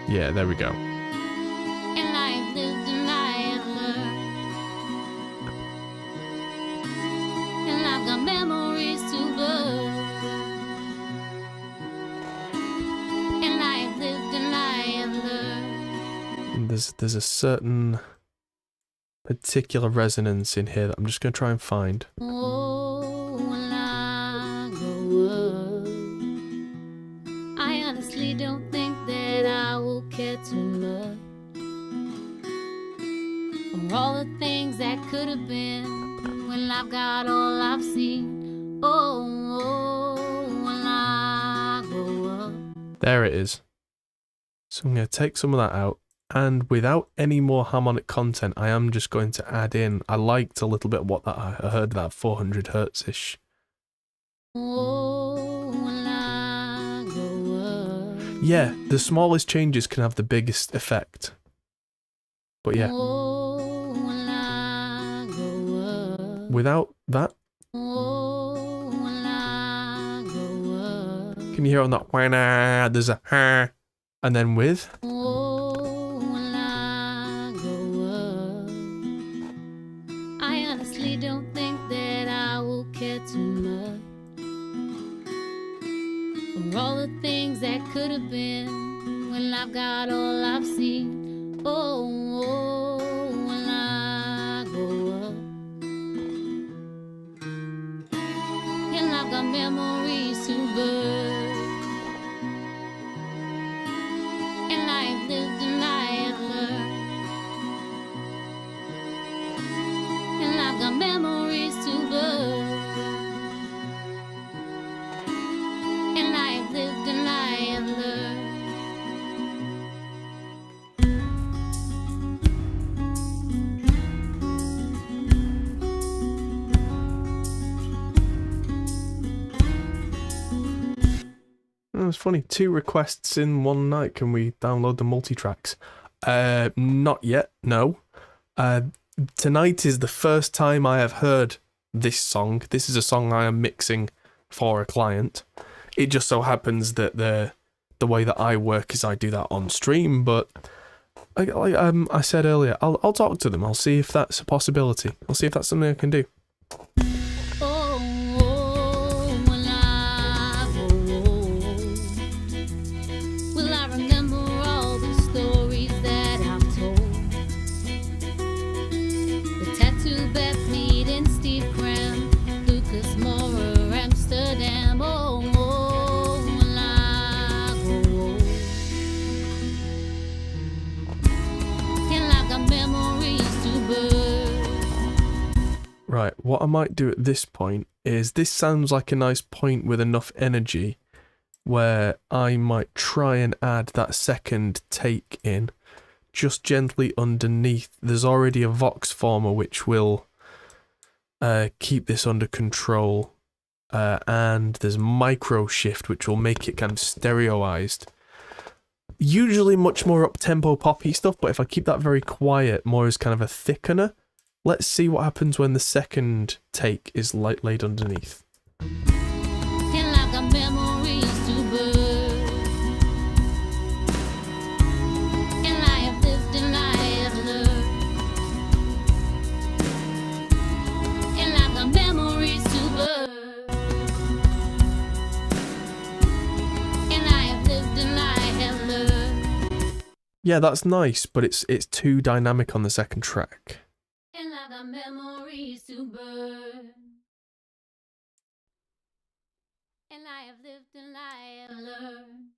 Yeah, there we go. And I've lived and I have learned. And I've got memories to burn. And I've lived and I have learned. There's a certain particular resonance in here that I'm just gonna try and find. Oh, when I grow up, I honestly don't think that I will care too much for all the things that could have been when I've got all I've seen. Oh, when I grow up. There it is. So I'm gonna take some of that out, and without any more harmonic content, I am just going to add in. I liked a little bit what that I heard, that 400 hertz ish. Oh, when I grow up. Yeah, the smallest changes can have the biggest effect. But yeah, Oh, when I grow up. without that, Oh, when I grow up. can you hear on that? There's a ha, and then with. Oh, when I grow up, I honestly don't think that I will care too much for all the things that could have been when I've got all I've seen. Oh, when I grow up, and I've got memories to burn. And I've lived and I have learned. And I've got memories to burn. And I've lived and I have learned. It was funny. 2 requests in one night. Can we download the multi-tracks? Not yet, no. Tonight is the first time I have heard this song. This is a song I am mixing for a client. It just so happens that the way that I work is I do that on stream, but I said earlier, I'll talk to them. I'll see if that's a possibility. I'll see if that's something I can do. Oh, when I grow old, what I might do at this point is, this sounds like a nice point with enough energy where I might try and add that second take in just gently underneath. There's already a Vox former which will keep this under control, and there's micro shift which will make it kind of stereoized. Usually much more up-tempo poppy stuff, but if I keep that very quiet, more as kind of a thickener. Let's see what happens when the second take is laid underneath. And like a memories to burn. And I have lived and I have learned. And like a memories to burn. And I have lived and I have learned. Yeah, that's nice, but it's too dynamic on the second track. And like a memories to burn. And I have lived and I have learned.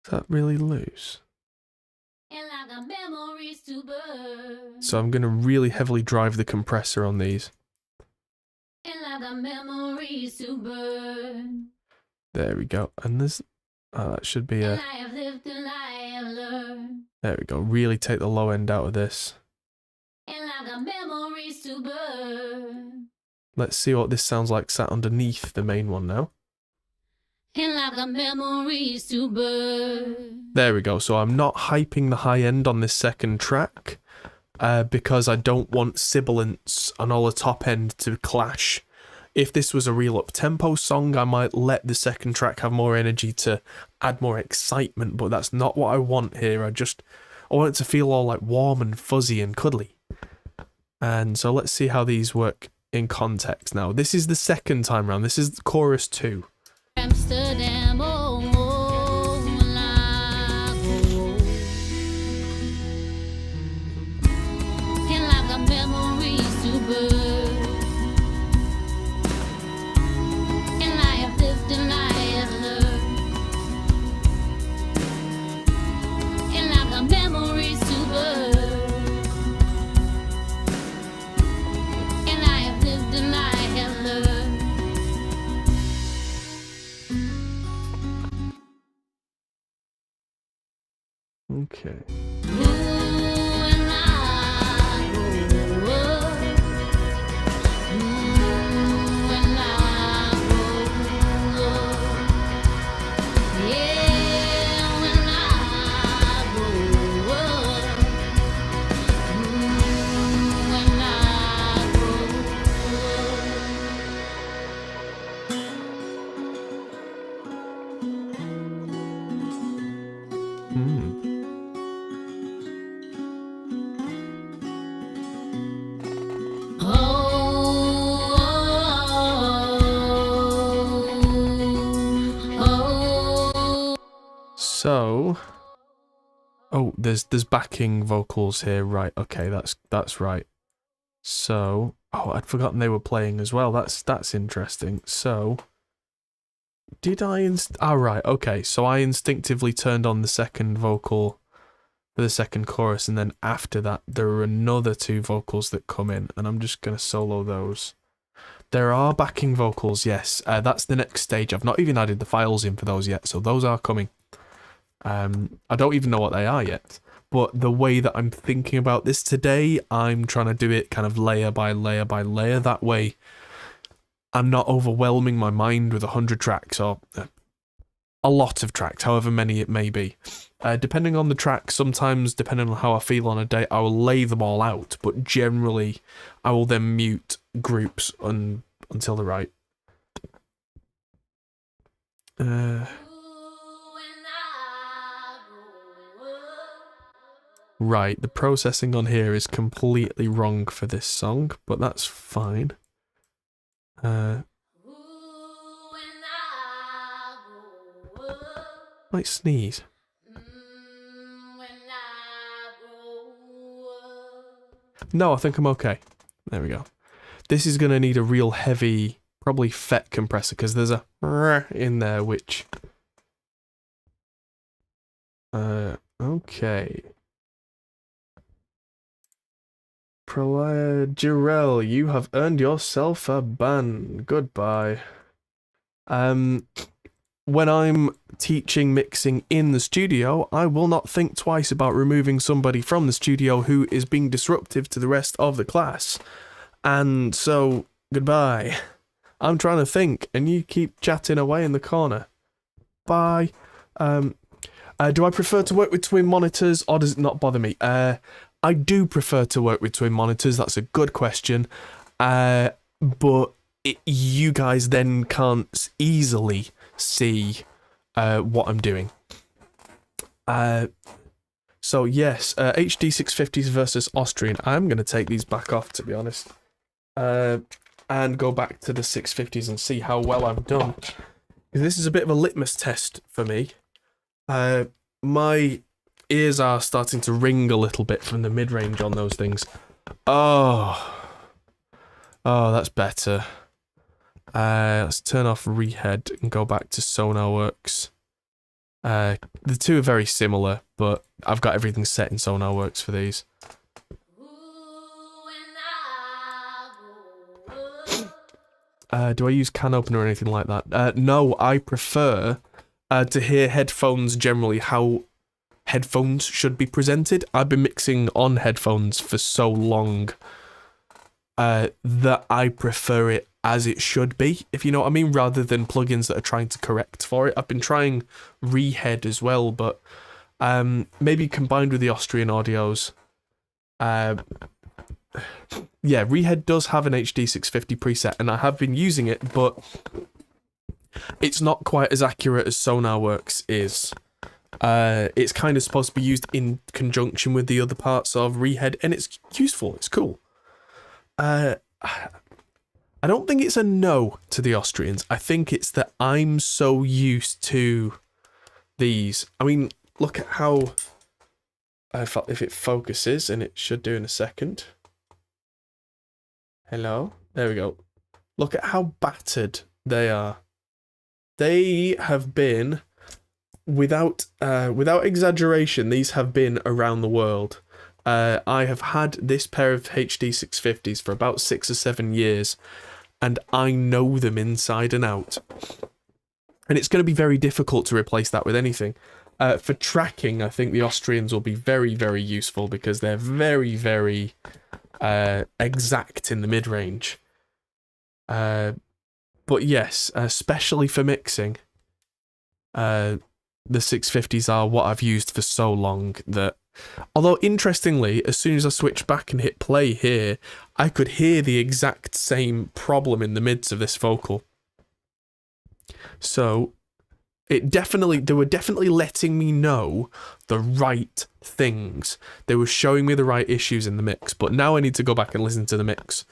Is that really loose? And like a memories to burn. So I'm going to really heavily drive the compressor on these. And like a memories to burn. There we go. And there's... Oh, that should be a... And I have lived and I have learned. There we go. Really take the low end out of this. And like a memories to burn. Let's see what this sounds like sat underneath the main one now. And like a memories to burn. There we go. So I'm not hyping the high end on this second track because I don't want sibilance and all the top end to clash. If this was a real up-tempo song, I might let the second track have more energy to add more excitement, but that's not what I want here. I want it to feel all like warm and fuzzy and cuddly. And so let's see how these work in context now. This is the second time round. This is chorus 2. Amsterdam, oh, oh, when I go. And like a memories to burn. And I have lived and I have learned. And like a memories to burn. And I have lived and I have learned. Okay. Ooh, and I grow up. Ooh, and I grow up. Yeah, when I grow up. Ooh, when I So, oh, there's backing vocals here, right? Okay, that's right. So, oh, I'd forgotten they were playing as well. That's interesting. So, did I right, okay. So I instinctively turned on the second vocal for the second chorus, and then after that there are another 2 vocals that come in, and I'm just gonna solo those. There are backing vocals, yes. That's the next stage. I've not even added the files in for those yet, so those are coming. I don't even know what they are yet, but the way that I'm thinking about this today, I'm trying to do it kind of layer by layer by layer. That way I'm not overwhelming my mind with 100 tracks or a lot of tracks, however many it may be. Depending on the track, sometimes depending on how I feel on a day, I will lay them all out, but generally I will then mute groups until they're right. Right, the processing on here is completely wrong for this song, but that's fine. Might sneeze. No, I think I'm okay. There we go. This is going to need a real heavy, probably FET compressor, because there's a in there, which... okay. Jirel, you have earned yourself a ban. Goodbye. When I'm teaching mixing in the studio, I will not think twice about removing somebody from the studio who is being disruptive to the rest of the class. And so, goodbye. I'm trying to think, and you keep chatting away in the corner. Bye. Do I prefer to work with twin monitors, or does it not bother me? I do prefer to work with twin monitors. That's a good question. But you guys then can't easily see what I'm doing. So yes, HD 650s versus Austrian. I'm going to take these back off, to be honest. And go back to the 650s and see how well I've done. This is a bit of a litmus test for me. My ears are starting to ring a little bit from the mid-range on those things. Oh, that's better. Let's turn off Rehead and go back to SonarWorks. The two are very similar, but I've got everything set in SonarWorks for these. Do I use can opener or anything like that? No, I prefer to hear headphones generally, how headphones should be presented. I've been mixing on headphones for so long that I prefer it as it should be, if you know what I mean, rather than plugins that are trying to correct for it. I've been trying Rehead as well, but maybe combined with the Austrian audios. Yeah, Rehead does have an HD 650 preset, and I have been using it, but it's not quite as accurate as SonarWorks is. It's kind of supposed to be used in conjunction with the other parts of Rehead, and it's useful, it's cool. I don't think it's a no to the Austrians. I think it's that I'm so used to these. I mean, look at how, if it focuses, and it should do in a second. Hello? There we go. Look at how battered they are. They have been, without exaggeration, these have been around the world. I have had this pair of HD 650s for about 6 or 7 years, and I know them inside and out. And it's going to be very difficult to replace that with anything. For tracking, I think the Austrians will be very, very useful because they're very, very exact in the mid-range. But yes, especially for mixing, the 650s are what I've used for so long that, although interestingly, as soon as I switch back and hit play here, I could hear the exact same problem in the mids of this vocal. So they were definitely letting me know the right things. They were showing me the right issues in the mix, but now I need to go back and listen to the mix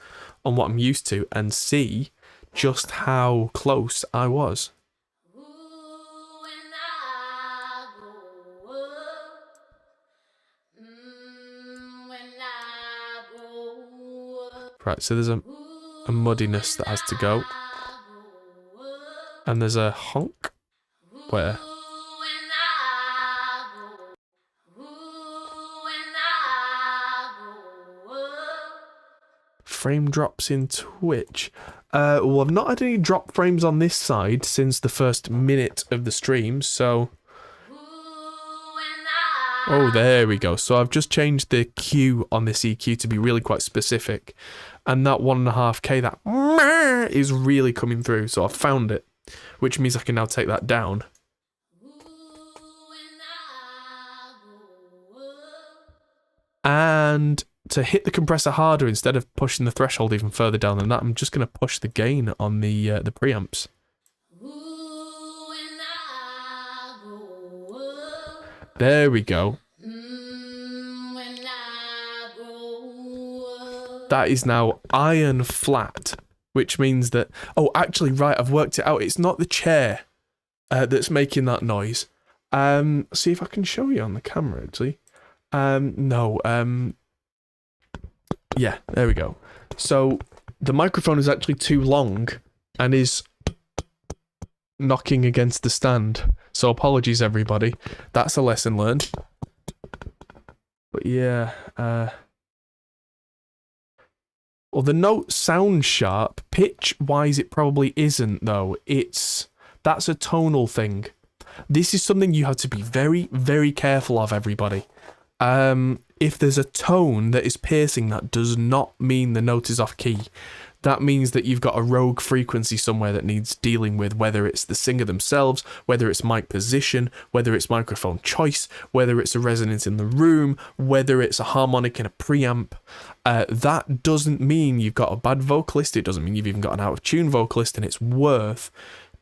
on what I'm used to and see just how close I was. Right, so there's a muddiness that has to go. And there's a honk. Where? Frame drops in Twitch. Well, I've not had any drop frames on this side since the first minute of the stream, so... Oh, there we go. So I've just changed the Q on this EQ to be really quite specific. And that 1.5K, that is really coming through. So I've found it, which means I can now take that down. And to hit the compressor harder instead of pushing the threshold even further down than that, I'm just going to push the gain on the preamps. There we go. That is now iron flat, which means that... Oh, actually, right, I've worked it out. It's not the chair that's making that noise. See if I can show you on the camera, actually. No. Yeah, there we go. So, the microphone is actually too long and is knocking against the stand. So apologies, everybody. That's a lesson learned. But yeah, Well, the note sounds sharp. Pitch-wise, it probably isn't, though. That's a tonal thing. This is something you have to be very, very careful of, everybody. If there's a tone that is piercing, that does not mean the note is off key. That means that you've got a rogue frequency somewhere that needs dealing with, whether it's the singer themselves, whether it's mic position, whether it's microphone choice, whether it's a resonance in the room, whether it's a harmonic in a preamp. That doesn't mean you've got a bad vocalist. It doesn't mean you've even got an out of tune vocalist, and it's worth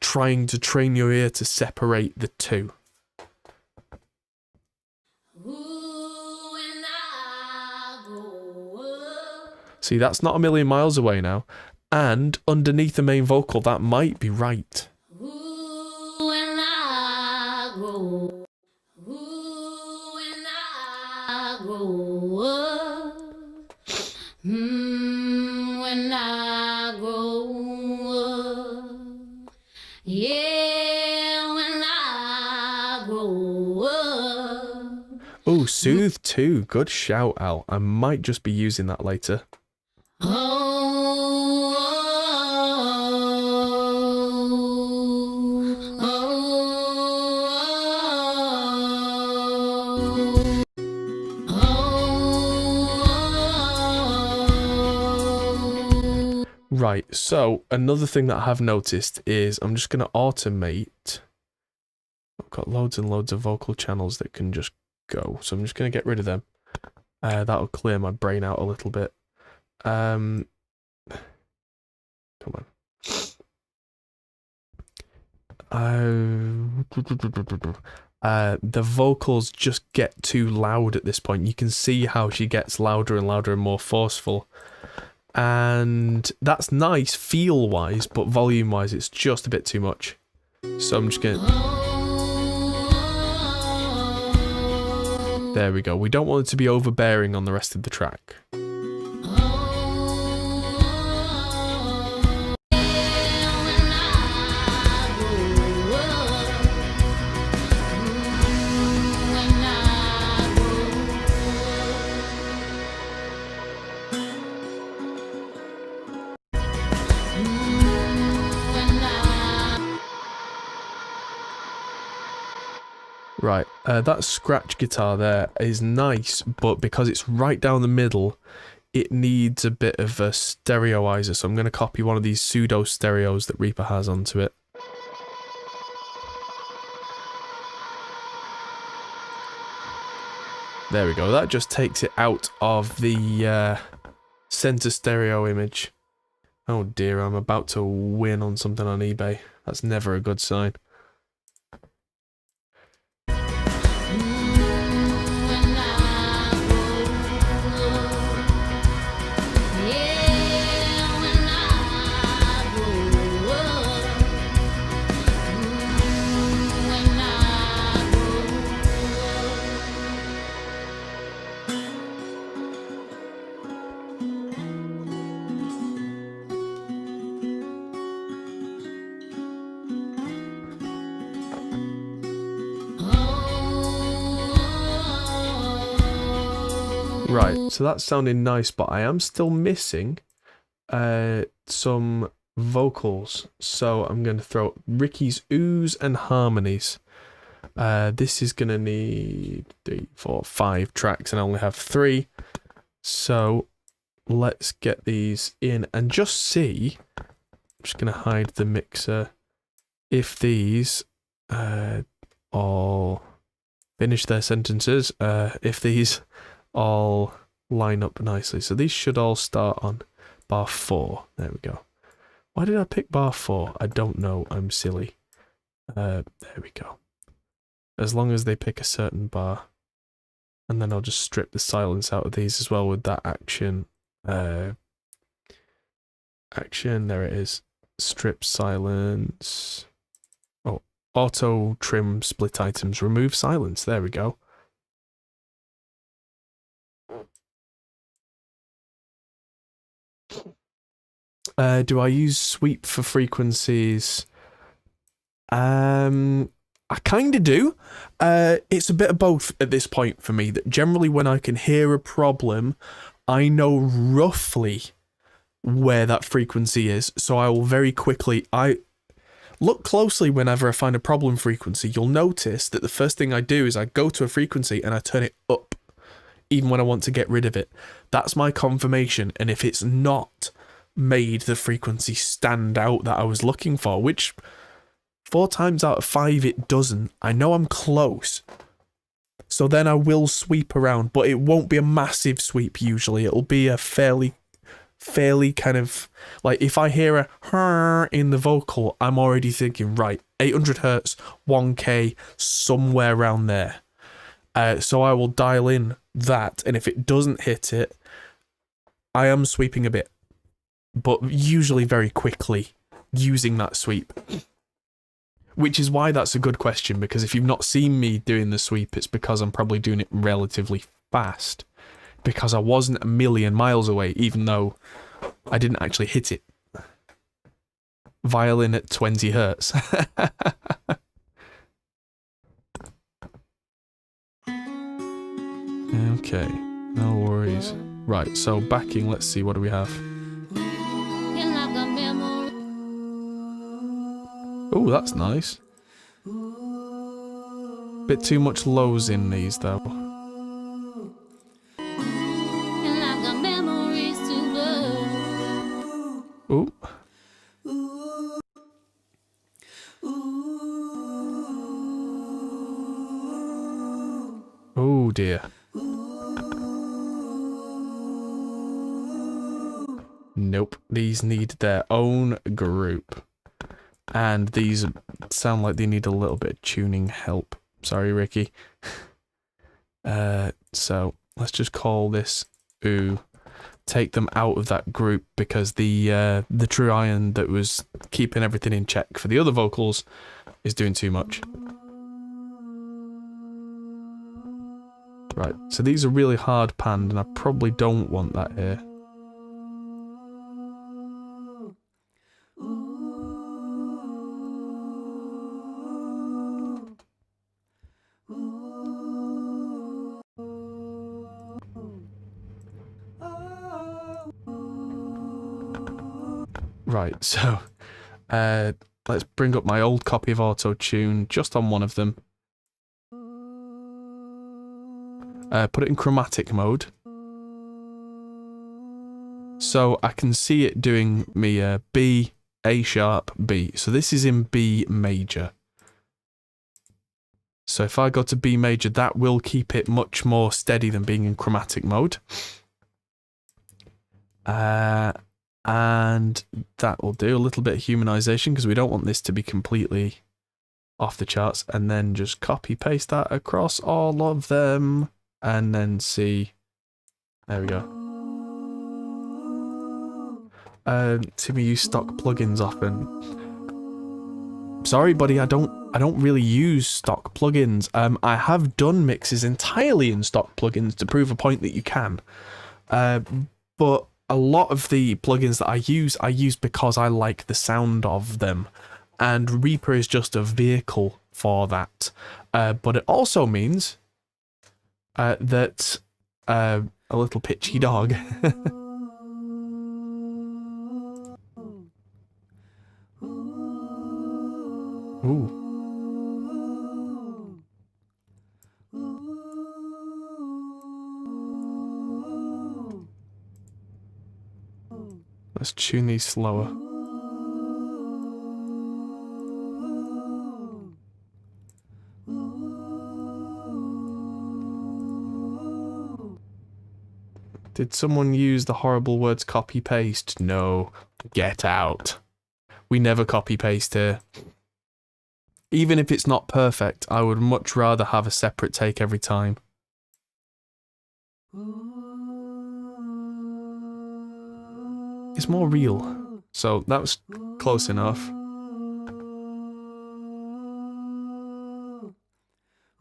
trying to train your ear to separate the two. See, that's not a million miles away now. And underneath the main vocal, that might be right. When I grow, when I grow up, when I grow up, yeah, when I grow up. Oh, Soothe too. Good shout, Al. I might just be using that later. Right, so another thing that I have noticed is I'm just going to automate. I've got loads and loads of vocal channels that can just go, so I'm just going to get rid of them. That'll clear my brain out a little bit. Come on. The vocals just get too loud at this point. You can see how she gets louder and louder and more forceful. And that's nice feel-wise, but volume-wise it's just a bit too much. So I'm just going to... There we go. We don't want it to be overbearing on the rest of the track. Right, that scratch guitar there is nice, but because it's right down the middle, it needs a bit of a stereoizer, so I'm going to copy one of these pseudo stereos that Reaper has onto it. There we go, that just takes it out of the center stereo image. Oh dear, I'm about to win on something on eBay. That's never a good sign. Right, so that's sounding nice, but I am still missing some vocals. So I'm going to throw Ricky's Oohs and Harmonies. This is going to need 3, 4, 5 tracks, and I only have 3. So let's get these in and just see. I'm just going to hide the mixer. If these all finish their sentences, if these all line up nicely. So these should all start on bar 4. There we go. Why did I pick bar 4? I don't know. I'm silly. There we go. As long as they pick a certain bar. And then I'll just strip the silence out of these as well with that action. Action, there it is. Strip silence. Oh, auto trim split items. Remove silence. There we go. Do I use sweep for frequencies? I kind of do. It's a bit of both at this point for me. That generally when I can hear a problem, I know roughly where that frequency is. So I will very quickly, I look closely whenever I find a problem frequency. You'll notice that the first thing I do is I go to a frequency and I turn it up, even when I want to get rid of it. That's my confirmation. And if it's not made the frequency stand out that I was looking for, which 4 times out of 5 it doesn't, I know I'm close. So then I will sweep around, but it won't be a massive sweep usually. It'll be a fairly kind of, like, if I hear a "her" in the vocal, I'm already thinking, right, 800 hertz, 1K, somewhere around there. So I will dial in that, and if it doesn't hit it, I am sweeping a bit, but usually very quickly using that sweep. Which is why that's a good question, because if you've not seen me doing the sweep, it's because I'm probably doing it relatively fast. Because I wasn't a million miles away, even though I didn't actually hit it. Violin at 20 hertz. Okay, no worries. Right, so backing, let's see, what do we have? Oh, that's nice. Bit too much lows in these, though. Ooh. Oh dear. Nope, these need their own group. And these sound like they need a little bit of tuning help. Sorry, Ricky. So let's just call this ooh. Take them out of that group, because the true iron that was keeping everything in check for the other vocals is doing too much. Right, so these are really hard panned, and I probably don't want that here. Right, so let's bring up my old copy of Auto-Tune just on one of them. Put it in chromatic mode. So I can see it doing me a B, A sharp, B. So this is in B major. So if I go to B major, that will keep it much more steady than being in chromatic mode. And that will do a little bit of humanization, because we don't want this to be completely off the charts. And then just copy paste that across all of them, and then see. There we go. Timmy, use stock plugins often. Sorry, buddy, I don't really use stock plugins. I have done mixes entirely in stock plugins to prove a point that you can. But a lot of the plugins that I use because I like the sound of them. And Reaper is just a vehicle for that. But it also means that a little pitchy dog. Ooh. Let's tune these slower. Did someone use the horrible words copy paste? No. Get out. We never copy paste here. Even if it's not perfect, I would much rather have a separate take every time. It's more real. So that was close enough.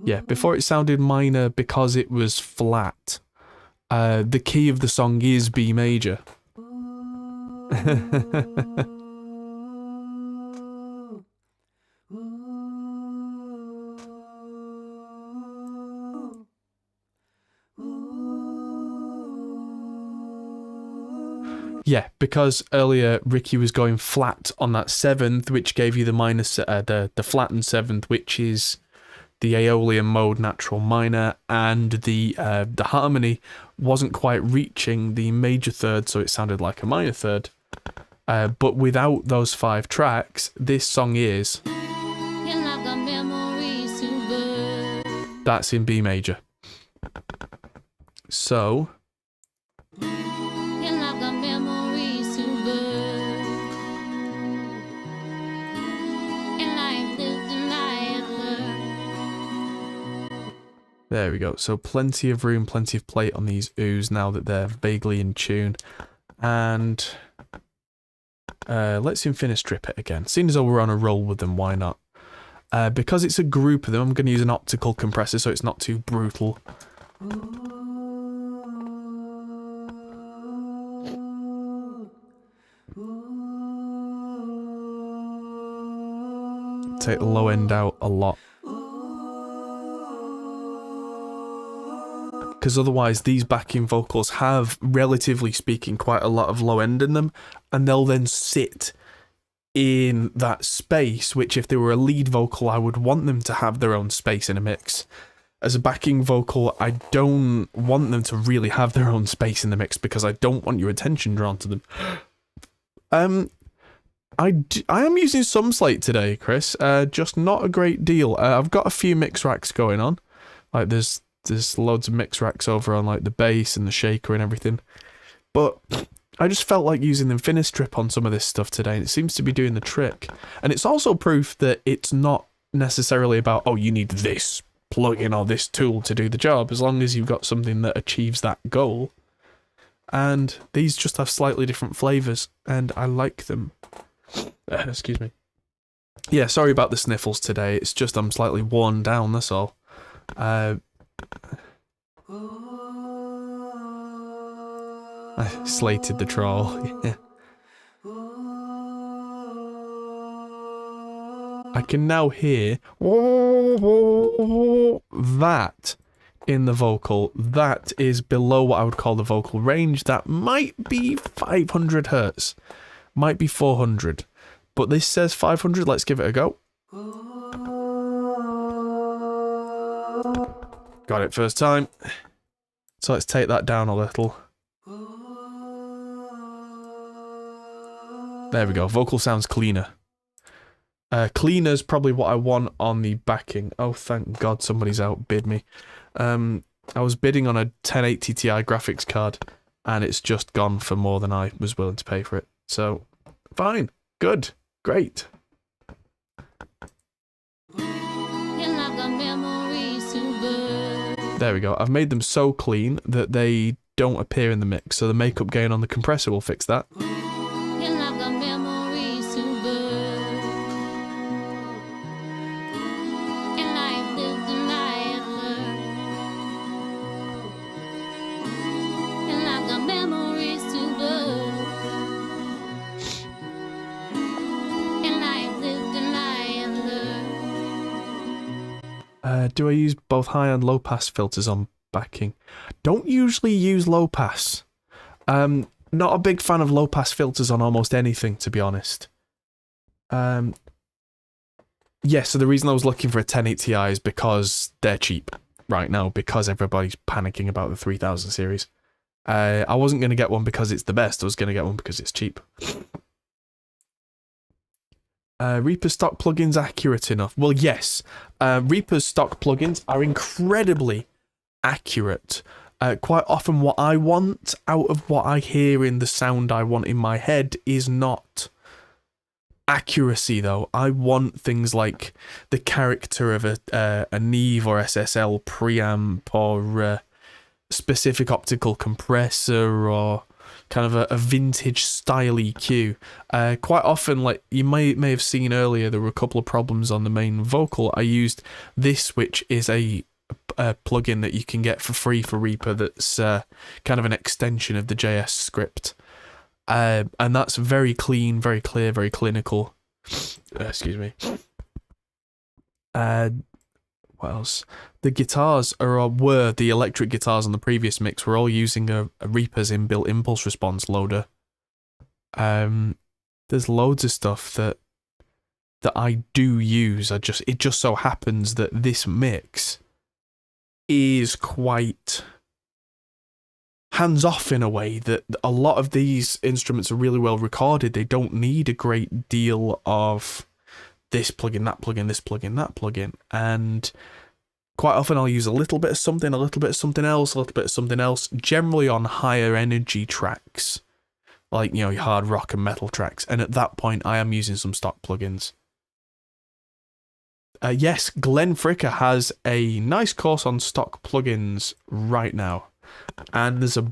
Yeah, before it sounded minor because it was flat. The key of the song is B major. Yeah, because earlier Ricky was going flat on that 7th, which gave you the minus, the flattened 7th, which is the Aeolian mode natural minor, and the harmony wasn't quite reaching the major third, so it sounded like a minor third. But without those 5 tracks, this song is... That's in B major. So... There we go. So plenty of room, plenty of plate on these oohs now that they're vaguely in tune. And let's Infinite Strip it again. Seeing as though we're on a roll with them, why not? Because it's a group of them, I'm going to use an optical compressor so it's not too brutal. Take the low end out a lot. Because otherwise these backing vocals have, relatively speaking, quite a lot of low end in them, and they'll then sit in that space, which if they were a lead vocal, I would want them to have their own space in a mix. As a backing vocal, I don't want them to really have their own space in the mix because I don't want your attention drawn to them. I am using some slate today, Chris, just not a great deal. I've got a few mix racks going on, like there's loads of mix racks over on like the bass and the shaker and everything. But I just felt like using the Infinite Strip on some of this stuff today, and it seems to be doing the trick. And it's also proof that it's not necessarily about, oh, you need this plugin or this tool to do the job, as long as you've got something that achieves that goal. And these just have slightly different flavours, and I like them. Excuse me. Yeah, sorry about the sniffles today, it's just I'm slightly worn down, that's all. I slated the troll. Yeah. I can now hear that in the vocal. That is below what I would call the vocal range. That might be 500 hertz. Might be 400. But this says 500. Let's give it a go. Got it first time. So let's take that down a little. There we go. Vocal sounds cleaner. Cleaner's probably what I want on the backing. Oh, thank God somebody's outbid me. I was bidding on a 1080 Ti graphics card, and it's just gone for more than I was willing to pay for it. So, fine. Good. Great. There we go. I've made them so clean that they don't appear in the mix, so the makeup gain on the compressor will fix that. Do I use both high and low pass filters on backing? Don't usually use low pass. Not a big fan of low pass filters on almost anything, to be honest. Yeah, so the reason I was looking for a 1080 Ti is because they're cheap right now, because everybody's panicking about the 3000 series. I wasn't going to get one because it's the best, I was going to get one because it's cheap. Reaper's stock plugins accurate enough? Well, yes. Reaper's stock plugins are incredibly accurate. Quite often what I want out of what I hear in the sound I want in my head is not accuracy, though. I want things like the character of a Neve or SSL preamp, or specific optical compressor, or kind of a vintage style EQ. Quite often, like you may have seen earlier, there were a couple of problems on the main vocal. I used this, which is a plugin that you can get for free for Reaper that's kind of an extension of the JS script. And that's very clean, very clear, very clinical. Excuse me. What else? The guitars were the electric guitars on the previous mix were all using a Reaper's inbuilt impulse response loader. There's loads of stuff that I do use. It just so happens that this mix is quite hands-off in a way that a lot of these instruments are really well recorded. They don't need a great deal of this plugin, that plugin, this plugin, that plugin. And quite often I'll use a little bit of something, a little bit of something else, a little bit of something else, generally on higher energy tracks, like, your hard rock and metal tracks. And at that point, I am using some stock plugins. Yes, Glenn Fricker has a nice course on stock plugins right now. And there's a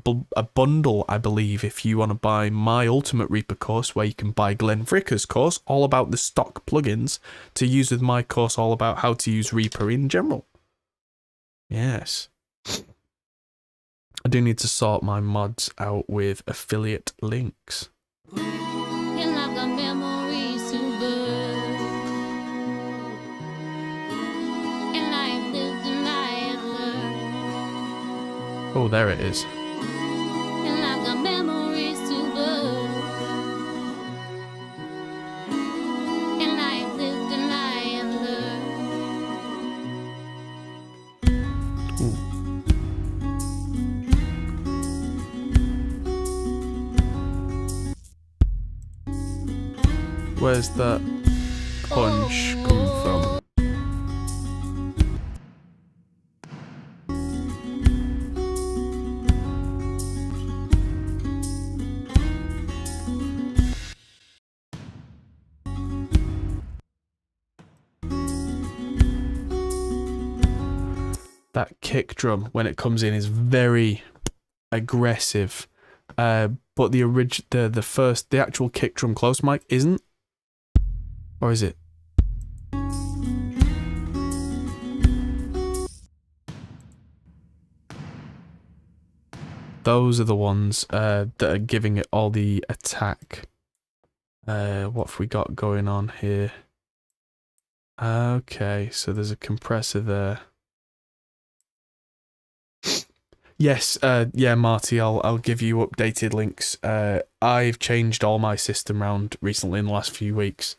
bundle, I believe, if you want to buy my Ultimate Reaper course, where you can buy Glenn Fricker's course, all about the stock plugins, to use with my course, all about how to use Reaper in general. Yes. I do need to sort my mods out with affiliate links. And I've got memories to burn. And I've lived and I have learned. Oh, there it is. And I've got memories to burn. And I've lived and I have learned. Ooh. Where's that punch come from? That kick drum, when it comes in, is very aggressive. But the actual kick drum close mic isn't. Or is it? Those are the ones that are giving it all the attack. What have we got going on here? Okay, so there's a compressor there. Yes, yeah, Marty, I'll give you updated links. I've changed all my system round recently in the last few weeks.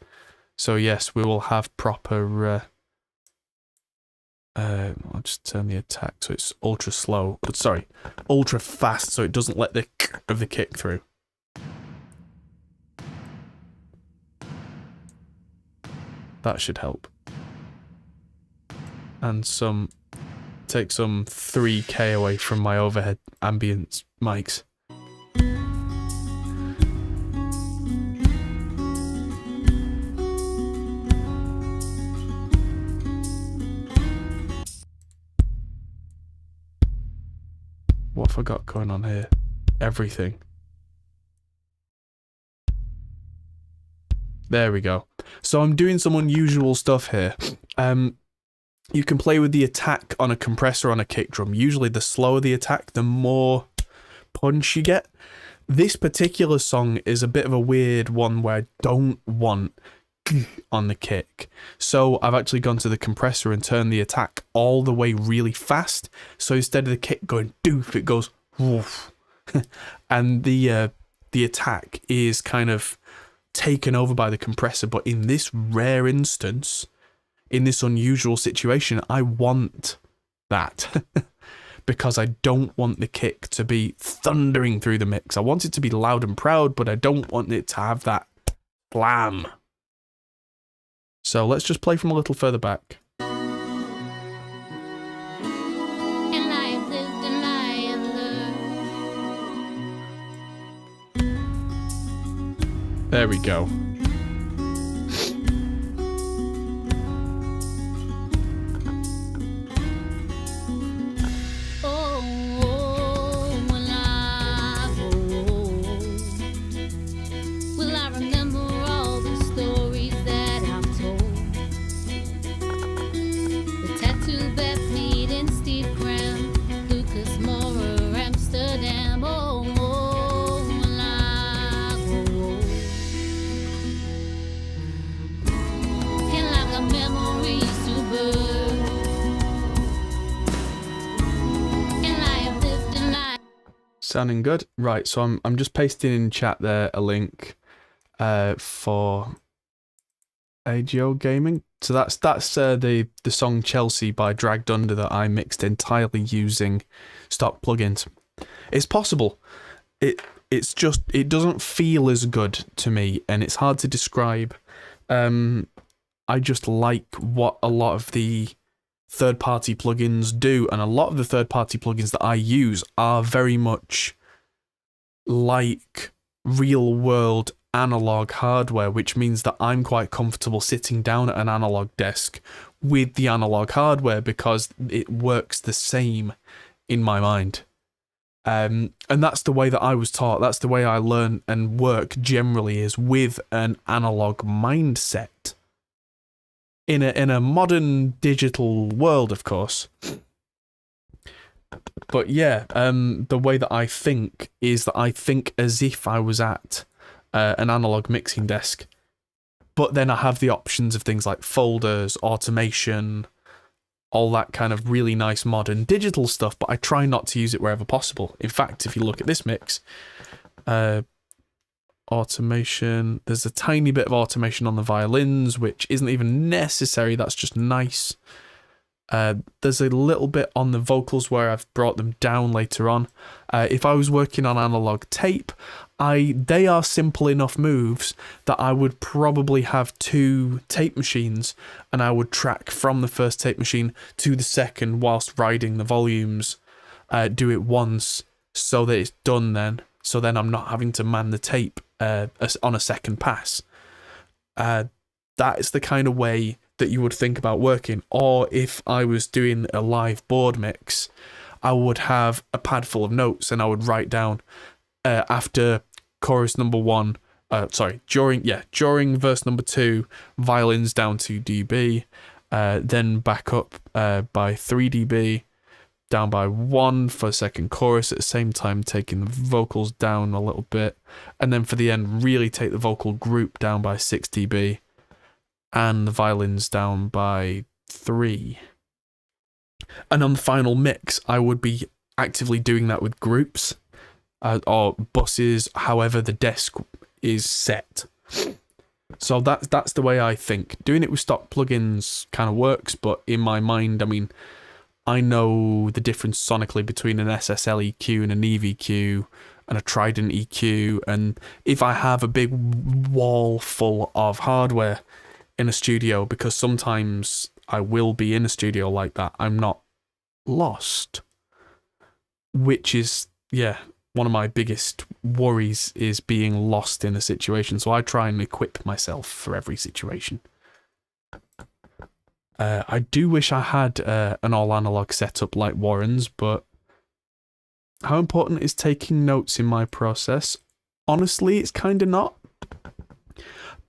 So yes, we will have proper... I'll just turn the attack so it's ultra slow. But sorry, ultra fast so it doesn't let the k of the kick through. That should help. And take some 3K away from my overhead ambience mics. What have I got going on here? Everything. There we go. So I'm doing some unusual stuff here. You can play with the attack on a compressor on a kick drum. Usually the slower the attack, the more punch you get. This particular song is a bit of a weird one where I don't want on the kick. So I've actually gone to the compressor and turned the attack all the way really fast. So instead of the kick going doof, it goes woof. And the attack is kind of taken over by the compressor. But in this rare instance, in this unusual situation, I want that. Because I don't want the kick to be thundering through the mix. I want it to be loud and proud, but I don't want it to have that blam. So let's just play from a little further back. And I've lived and I have learned. There we go. Sounding good. Right, so I'm just pasting in chat there a link for AGO Gaming. So that's the song Chelsea by Dragged Under that I mixed entirely using stock plugins. It's possible. It's just it doesn't feel as good to me, and it's hard to describe. I just like what a lot of the third-party plugins do, and a lot of the third-party plugins that I use are very much like real-world analog hardware, which means that I'm quite comfortable sitting down at an analog desk with the analog hardware because it works the same in my mind. And that's the way that I was taught. That's the way I learn and work generally, is with an analog mindset. In a modern digital world, of course. But yeah, the way that I think is that I think as if I was at an analog mixing desk. But then I have the options of things like folders, automation, all that kind of really nice modern digital stuff, but I try not to use it wherever possible. In fact, if you look at this mix, automation, there's a tiny bit of automation on the violins, which isn't even necessary, that's just nice. There's a little bit on the vocals where I've brought them down later on. If I was working on analog tape, they are simple enough moves that I would probably have 2 tape machines, and I would track from the first tape machine to the second whilst riding the volumes, do it once so that it's done then, so then I'm not having to man the tape on a second pass. That is the kind of way that you would think about working. Or if I was doing a live board mix, I would have a pad full of notes and I would write down after chorus number 1, during verse number 2, violins down 2 dB, then back up by 3 dB, down by 1 for second chorus, at the same time taking the vocals down a little bit, and then for the end really take the vocal group down by 6 dB and the violins down by 3. And on the final mix I would be actively doing that with groups or buses, however the desk is set. So that's the way I think. Doing it with stock plugins kind of works, but in my mind, I mean, I know the difference sonically between an SSL EQ and an EVQ and a Trident EQ, and if I have a big wall full of hardware in a studio, because sometimes I will be in a studio like that, I'm not lost. Which is, yeah, one of my biggest worries is being lost in a situation, so I try and equip myself for every situation. I do wish I had an all-analog setup like Warren's, but how important is taking notes in my process? Honestly, it's kind of not.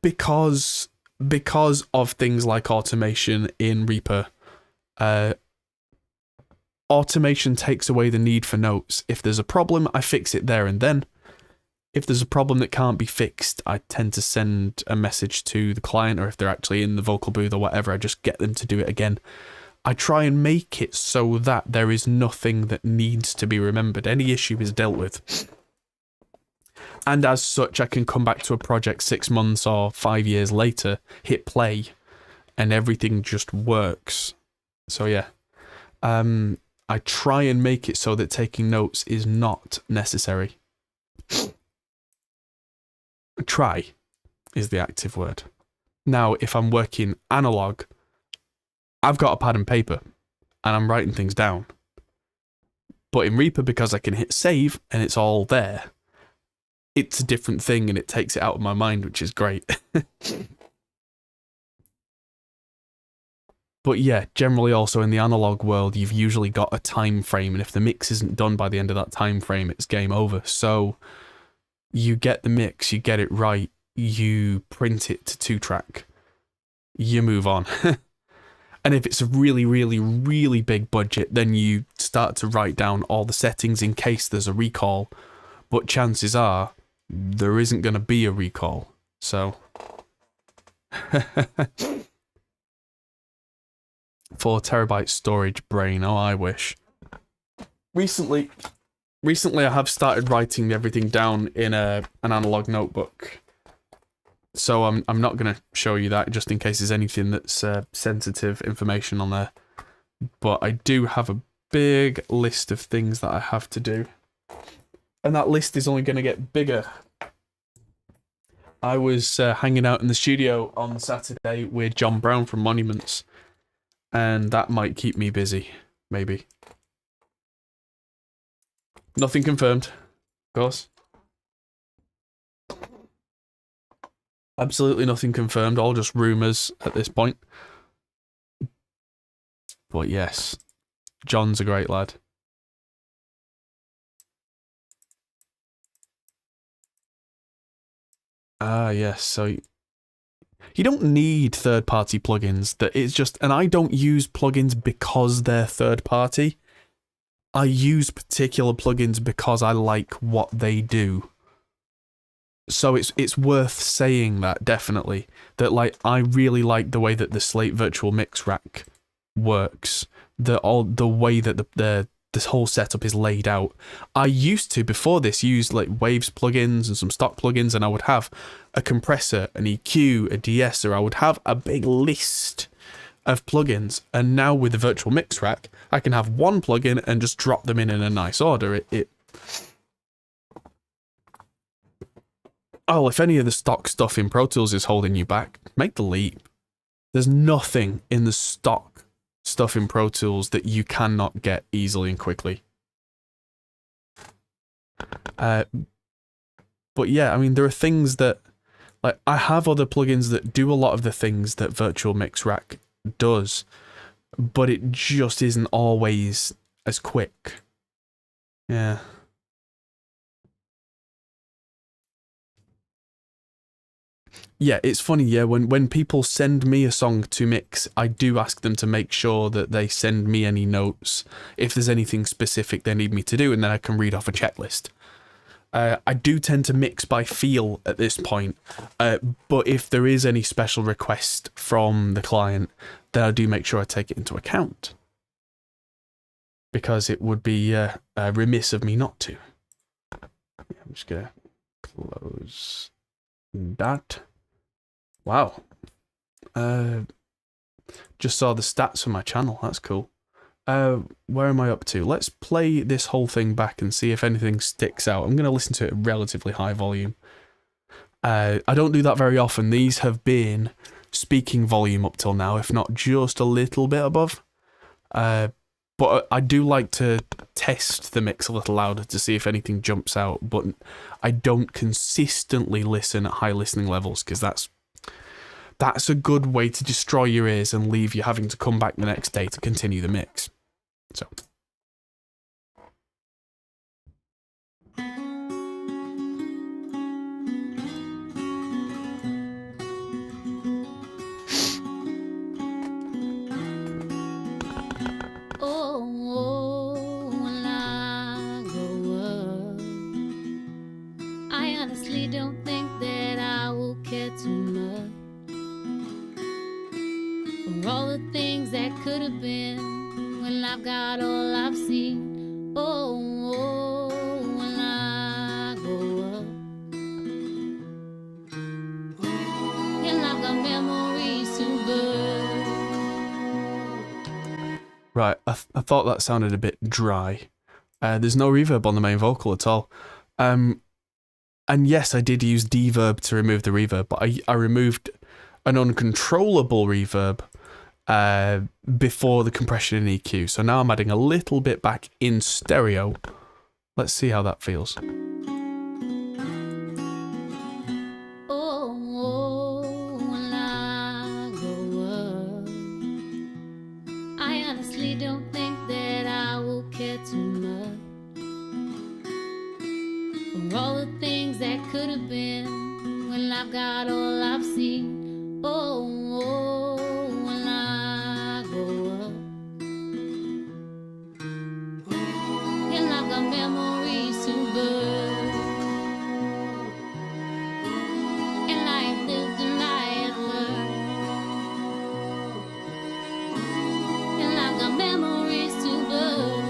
Because of things like automation in Reaper, automation takes away the need for notes. If there's a problem, I fix it there and then. If there's a problem that can't be fixed, I tend to send a message to the client, or if they're actually in the vocal booth or whatever, I just get them to do it again. I try and make it so that there is nothing that needs to be remembered. Any issue is dealt with. And as such, I can come back to a project 6 months or 5 years later, hit play, and everything just works. So yeah. I try and make it so that taking notes is not necessary. Try is the active word. Now, if I'm working analog, I've got a pad and paper, and I'm writing things down. But in Reaper, because I can hit save, and it's all there, it's a different thing, and it takes it out of my mind, which is great. But yeah, generally also in the analog world, you've usually got a time frame, and if the mix isn't done by the end of that time frame, it's game over. So you get the mix, you get it right, you print it to 2-track, you move on. And if it's a really, really, really big budget, then you start to write down all the settings in case there's a recall. But chances are, there isn't going to be a recall. So 4 terabyte storage brain, oh I wish. Recently recently I have started writing everything down in an analog notebook. So I'm not going to show you that just in case there's anything that's sensitive information on there. But I do have a big list of things that I have to do. And that list is only going to get bigger. I was hanging out in the studio on Saturday with John Brown from Monuments. And that might keep me busy, maybe. Nothing confirmed, of course. Absolutely nothing confirmed, all just rumours at this point. But yes, John's a great lad. Ah, yes, so you don't need third-party plugins. That it's just, and I don't use plugins because they're third-party. I use particular plugins because I like what they do. So it's worth saying that, definitely, that like I really like the way that the Slate Virtual Mix Rack works. The way that this whole setup is laid out. I used to, before this, use like Waves plugins and some stock plugins, and I would have a compressor, an EQ, a de-esser. I would have a big list of plugins, and now with the Virtual Mix Rack, I can have one plugin and just drop them in a nice order. Oh, if any of the stock stuff in Pro Tools is holding you back, make the leap. There's nothing in the stock stuff in Pro Tools that you cannot get easily and quickly. But yeah, I mean, there are things that, like, I have other plugins that do a lot of the things that Virtual Mix Rack does, but it just isn't always as quick. Yeah. Yeah, it's funny, yeah, when people send me a song to mix, I do ask them to make sure that they send me any notes if there's anything specific they need me to do, and then I can read off a checklist. I do tend to mix by feel at this point, but if there is any special request from the client, then I do make sure I take it into account. Because it would be remiss of me not to. Yeah, I'm just going to close that. Wow. Just saw the stats for my channel. That's cool. Where am I up to? Let's play this whole thing back and see if anything sticks out. I'm going to listen to it at relatively high volume. I don't do that very often. These have been speaking volume up till now, if not just a little bit above. But I do like to test the mix a little louder to see if anything jumps out. But I don't consistently listen at high listening levels, because that's a good way to destroy your ears and leave you having to come back the next day to continue the mix. So. Oh, when I grow up, I honestly don't think that I will care too much for all the things that could have been when I've got all I've seen. Oh, when I grow up, and I've got memories too good. Right, I thought that sounded a bit dry. There's no reverb on the main vocal at all. And yes, I did use deverb to remove the reverb, but I removed an uncontrollable reverb before the compression and EQ. So now I'm adding a little bit back in stereo. Let's see how that feels. Oh, when I grow up, I honestly don't think that I will care too much for all the things that could have been when I've got all I've seen. Oh, when I grow up, and I've got memories too good, and I ain't lived and I ain't learned, and I've got memories too good,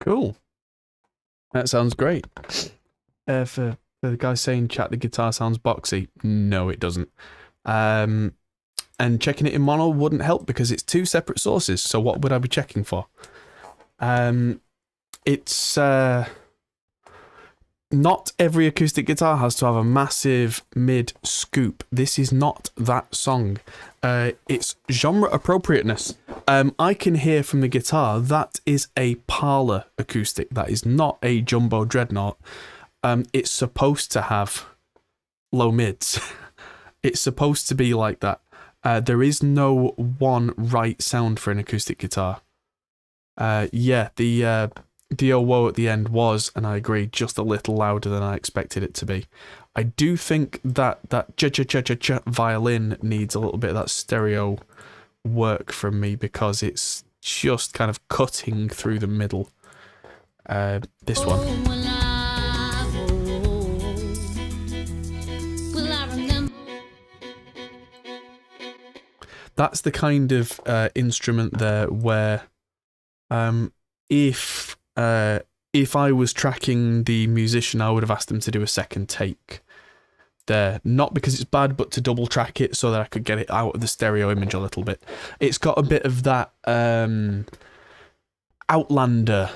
Cool. That sounds great. For the guy saying chat, the guitar sounds boxy. No, it doesn't. And checking it in mono wouldn't help because it's two separate sources. So what would I be checking for? It's not every acoustic guitar has to have a massive mid scoop. This is not that song. It's genre appropriateness. I can hear from the guitar that is a parlor acoustic. That is not a jumbo dreadnought. It's supposed to have low mids. It's supposed to be like that. There is no one right sound for an acoustic guitar. Yeah, the oh whoa at the end was, and I agree, just a little louder than I expected it to be. I do think that ch-ch-ch-ch-ch violin needs a little bit of that stereo work from me because it's just kind of cutting through the middle. This one. That's the kind of instrument there where if I was tracking the musician, I would have asked them to do a second take there. Not because it's bad, but to double track it so that I could get it out of the stereo image a little bit. It's got a bit of that Outlander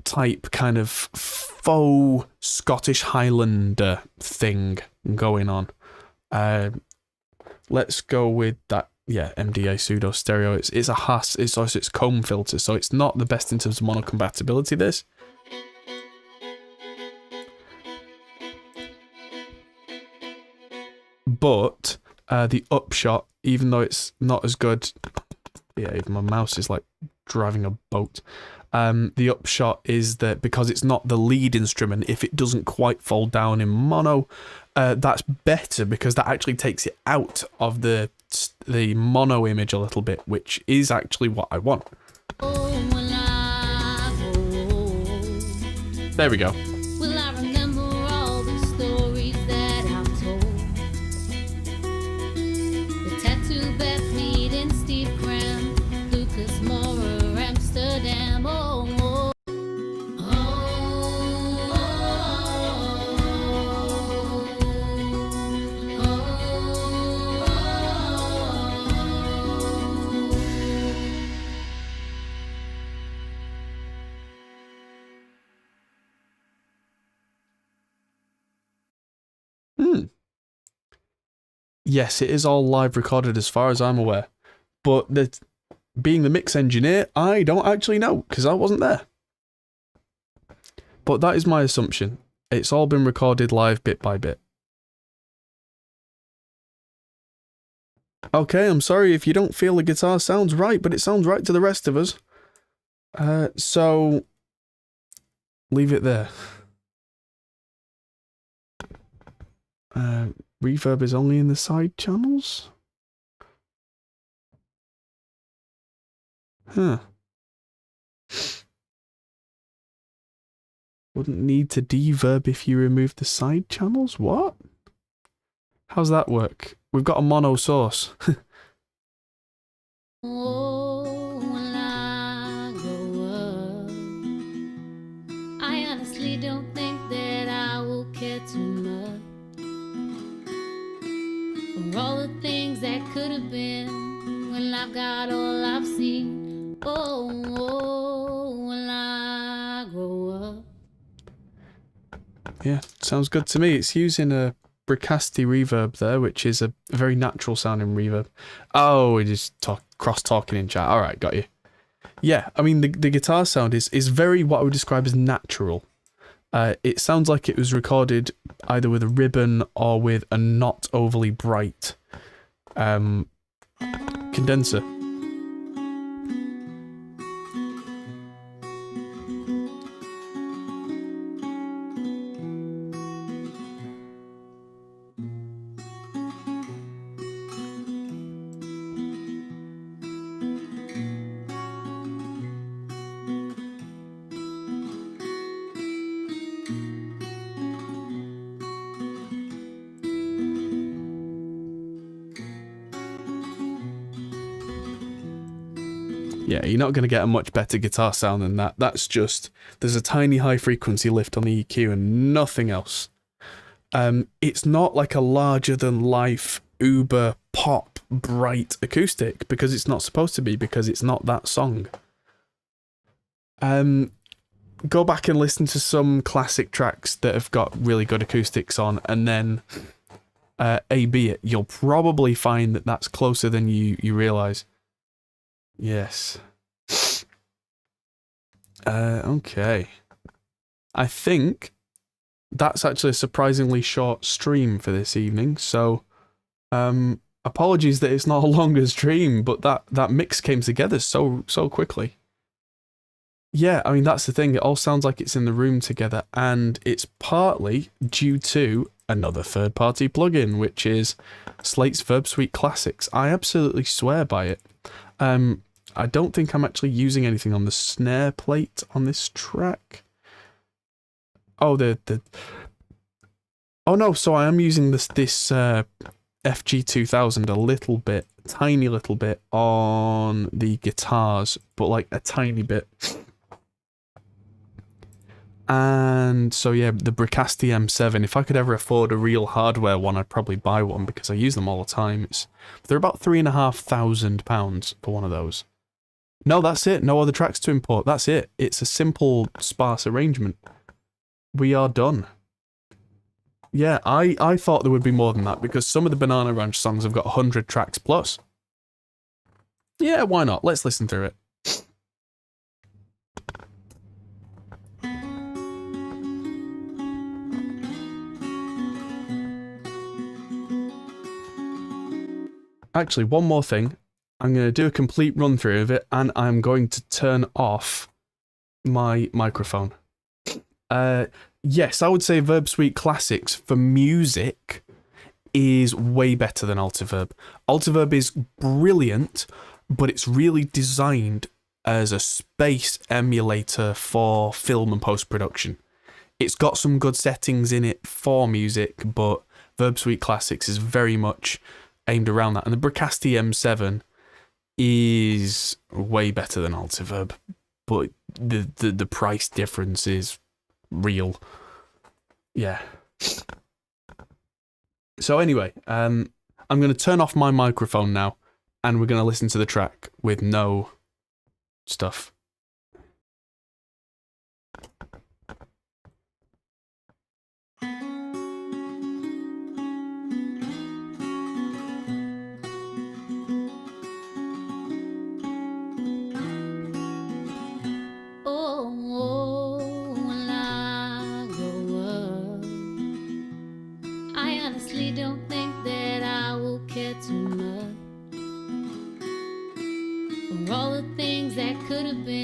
type kind of faux Scottish Highlander thing going on. Let's go with that. Yeah, MDA pseudo stereo. It's a Haas. It's also its comb filter, so it's not the best in terms of mono compatibility. This, but the upshot, even though it's not as good, yeah, even my mouse is like driving a boat. The upshot is that because it's not the lead instrument, if it doesn't quite fall down in mono, that's better because that actually takes it out of the mono image a little bit, which is actually what I want. There we go. Will I remember all the stories that I've told? The tattoo Beth Mead and Steve Cram, Lucas Mora, Amsterdam. Oh, oh, Yes, it is all live recorded as far as I'm aware. But being the mix engineer, I don't actually know because I wasn't there. But that is my assumption. It's all been recorded live bit by bit. Okay, I'm sorry if you don't feel the guitar sounds right, but it sounds right to the rest of us. So leave it there. Reverb is only in the side channels? Huh. Wouldn't need to deverb if you remove the side channels? What? How's that work? We've got a mono source. oh, when I grow up, I honestly don't think that I will care too much. For all the things that could have been when I've got all I've seen. Oh, when I grow up. Yeah, sounds good to me. It's using a Bricasti reverb there, which is a very natural sounding reverb. Oh, it is cross-talking in chat. Alright, got you. Yeah, I mean, the guitar sound is very what I would describe as natural. It sounds like it was recorded either with a ribbon or with a not overly bright condenser. Yeah, you're not going to get a much better guitar sound than that. That's just, there's a tiny high frequency lift on the EQ and nothing else. It's not like a larger than life, uber pop, bright acoustic, because it's not supposed to be, because it's not that song. Go back and listen to some classic tracks that have got really good acoustics on, and then A/B it. You'll probably find that that's closer than you realise. Yes. Okay. I think that's actually a surprisingly short stream for this evening, so apologies that it's not a longer stream, but that mix came together so quickly. Yeah, I mean, that's the thing. It all sounds like it's in the room together, and it's partly due to another third-party plugin, which is Slate's Verb Suite Classics. I absolutely swear by it. I don't think I'm actually using anything on the snare plate on this track. Oh, oh no, so I am using this FG2000 a little bit, tiny little bit on the guitars, but like a tiny bit. And so yeah, the Bricasti M7, if I could ever afford a real hardware one, I'd probably buy one because I use them all the time. They're about £3,500 for one of those. No, that's it. No other tracks to import. That's it. It's a simple, sparse arrangement. We are done. Yeah, I thought there would be more than that because some of the Banana Ranch songs have got 100 tracks plus. Yeah, why not? Let's listen through it. Actually, one more thing. I'm going to do a complete run through of it, and I'm going to turn off my microphone. Yes, I would say Verb Suite Classics for music is way better than Altiverb. Altiverb is brilliant, but it's really designed as a space emulator for film and post-production. It's got some good settings in it for music, but Verb Suite Classics is very much aimed around that. And the Bricasti M7 is way better than Altiverb, but the price difference is real. Yeah. So anyway, I'm going to turn off my microphone now, and we're going to listen to the track with no stuff. Don't think that I will care too much for all the things that could have been.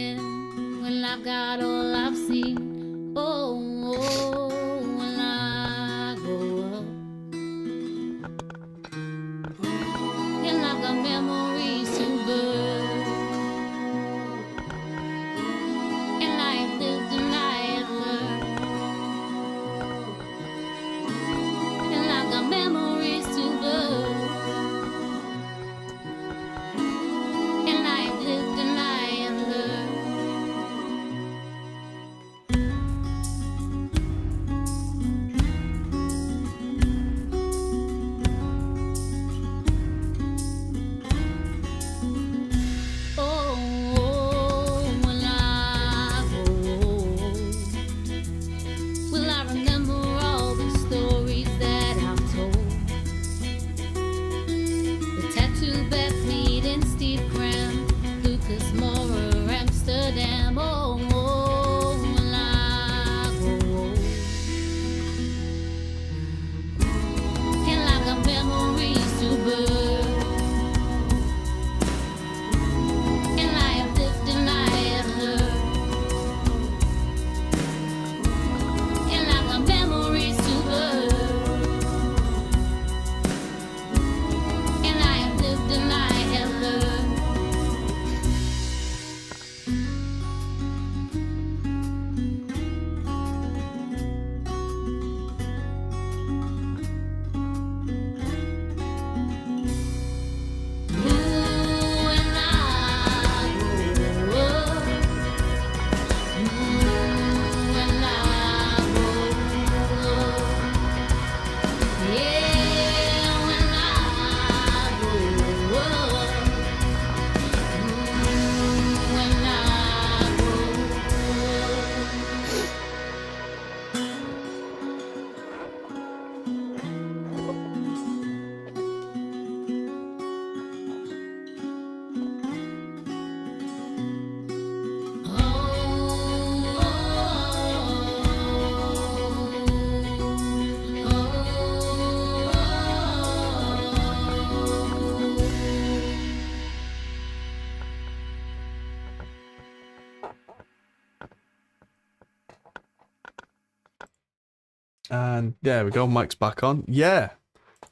And there we go, mic's back on. Yeah,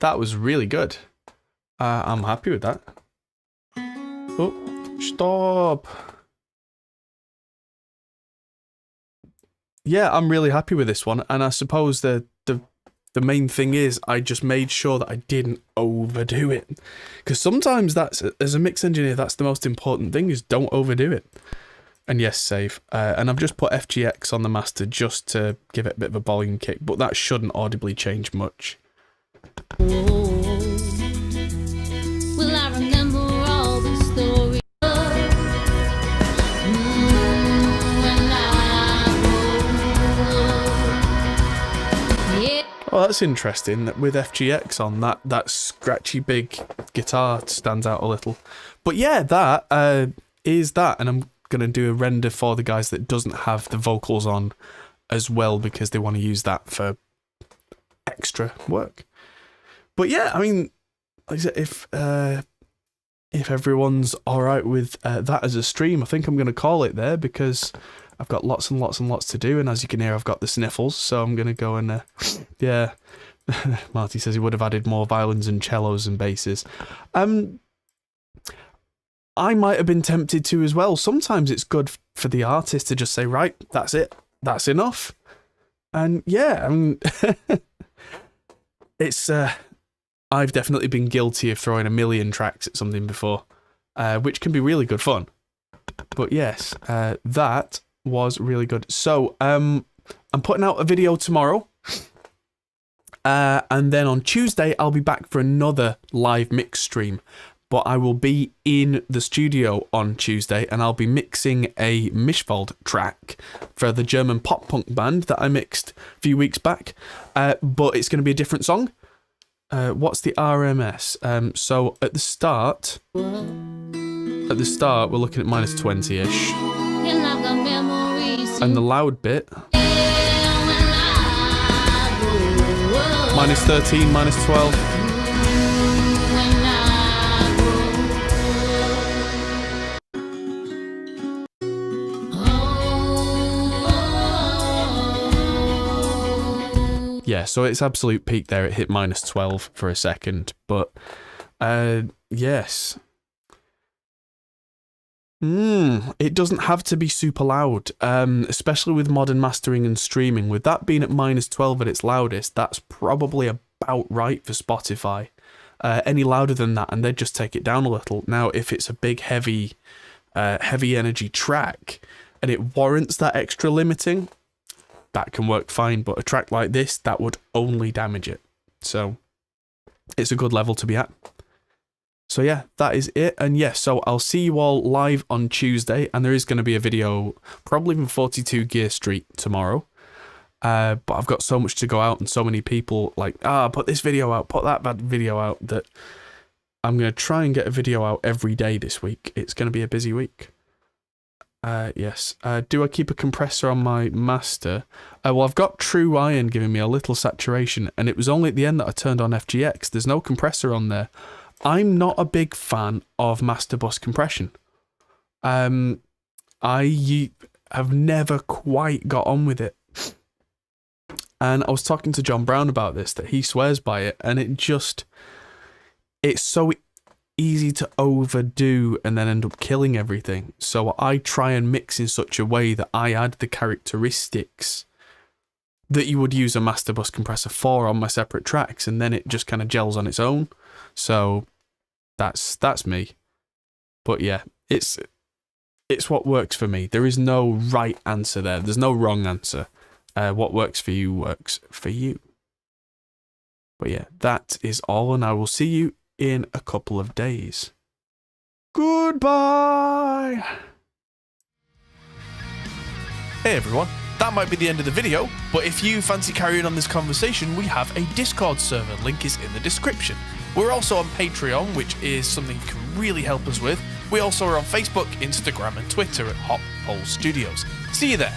that was really good. I'm happy with that. Oh, stop. Yeah, I'm really happy with this one. And I suppose the main thing is I just made sure that I didn't overdo it. Because sometimes that's, as a mix engineer, that's the most important thing, is don't overdo it. And yes, save. And I've just put FGX on the master just to give it a bit of a volume kick, but that shouldn't audibly change much. Will I remember all the stories? Oh, that's interesting. That with FGX on, that scratchy big guitar stands out a little. But yeah, that is that, and I'm gonna do a render for the guys that doesn't have the vocals on as well, because they want to use that for extra work. But yeah, I mean, like I said, if everyone's all right with that as a stream, I think I'm gonna call it there, because I've got lots and lots and lots to do, and as you can hear, I've got the sniffles, so I'm gonna go and yeah. Marty says he would have added more violins and cellos and basses. I might have been tempted to as well. Sometimes it's good for the artist to just say, right, that's it, that's enough. And yeah, I mean, it's I've definitely been guilty of throwing a million tracks at something before, which can be really good fun. But yes, that was really good. So I'm putting out a video tomorrow, and then on Tuesday I'll be back for another live mix stream, but I will be in the studio on Tuesday, and I'll be mixing a Mischwald track for the German pop punk band that I mixed a few weeks back, but it's going to be a different song. What's the RMS? So at the start we're looking at minus 20-ish. And the loud bit, minus 13, minus 12. Yeah, so it's absolute peak there. It hit minus 12 for a second, but yes. It doesn't have to be super loud, especially with modern mastering and streaming. With that being at minus 12 at its loudest, that's probably about right for Spotify. Any louder than that, and they'd just take it down a little. Now, if it's a big, heavy energy track, and it warrants that extra limiting, that can work fine. But a track like this, that would only damage it. So, it's a good level to be at. So yeah, that is it. And yes, so I'll see you all live on Tuesday, and there is going to be a video probably in 42 Gear Street tomorrow. But I've got so much to go out, and so many people like, put this video out, put that bad video out, that I'm going to try and get a video out every day this week. It's going to be a busy week. Yes. Do I keep a compressor on my master? Well, I've got True Iron giving me a little saturation, and it was only at the end that I turned on FGX. There's no compressor on there. I'm not a big fan of master bus compression. I have never quite got on with it. And I was talking to John Brown about this, that he swears by it, and it's so easy to overdo and then end up killing everything. So I try and mix in such a way that I add the characteristics that you would use a master bus compressor for on my separate tracks, and then it just kind of gels on its own. So that's me. But yeah, it's what works for me. There is no right answer there. There's no wrong answer. What works for you works for you. But yeah, that is all, and I will see you in a couple of days. Goodbye. Hey everyone. That might be the end of the video, but if you fancy carrying on this conversation, we have a Discord server. Link is in the description. We're also on Patreon, which is something you can really help us with. We also are on Facebook, Instagram, and Twitter at Hop Hole Studios. See you there.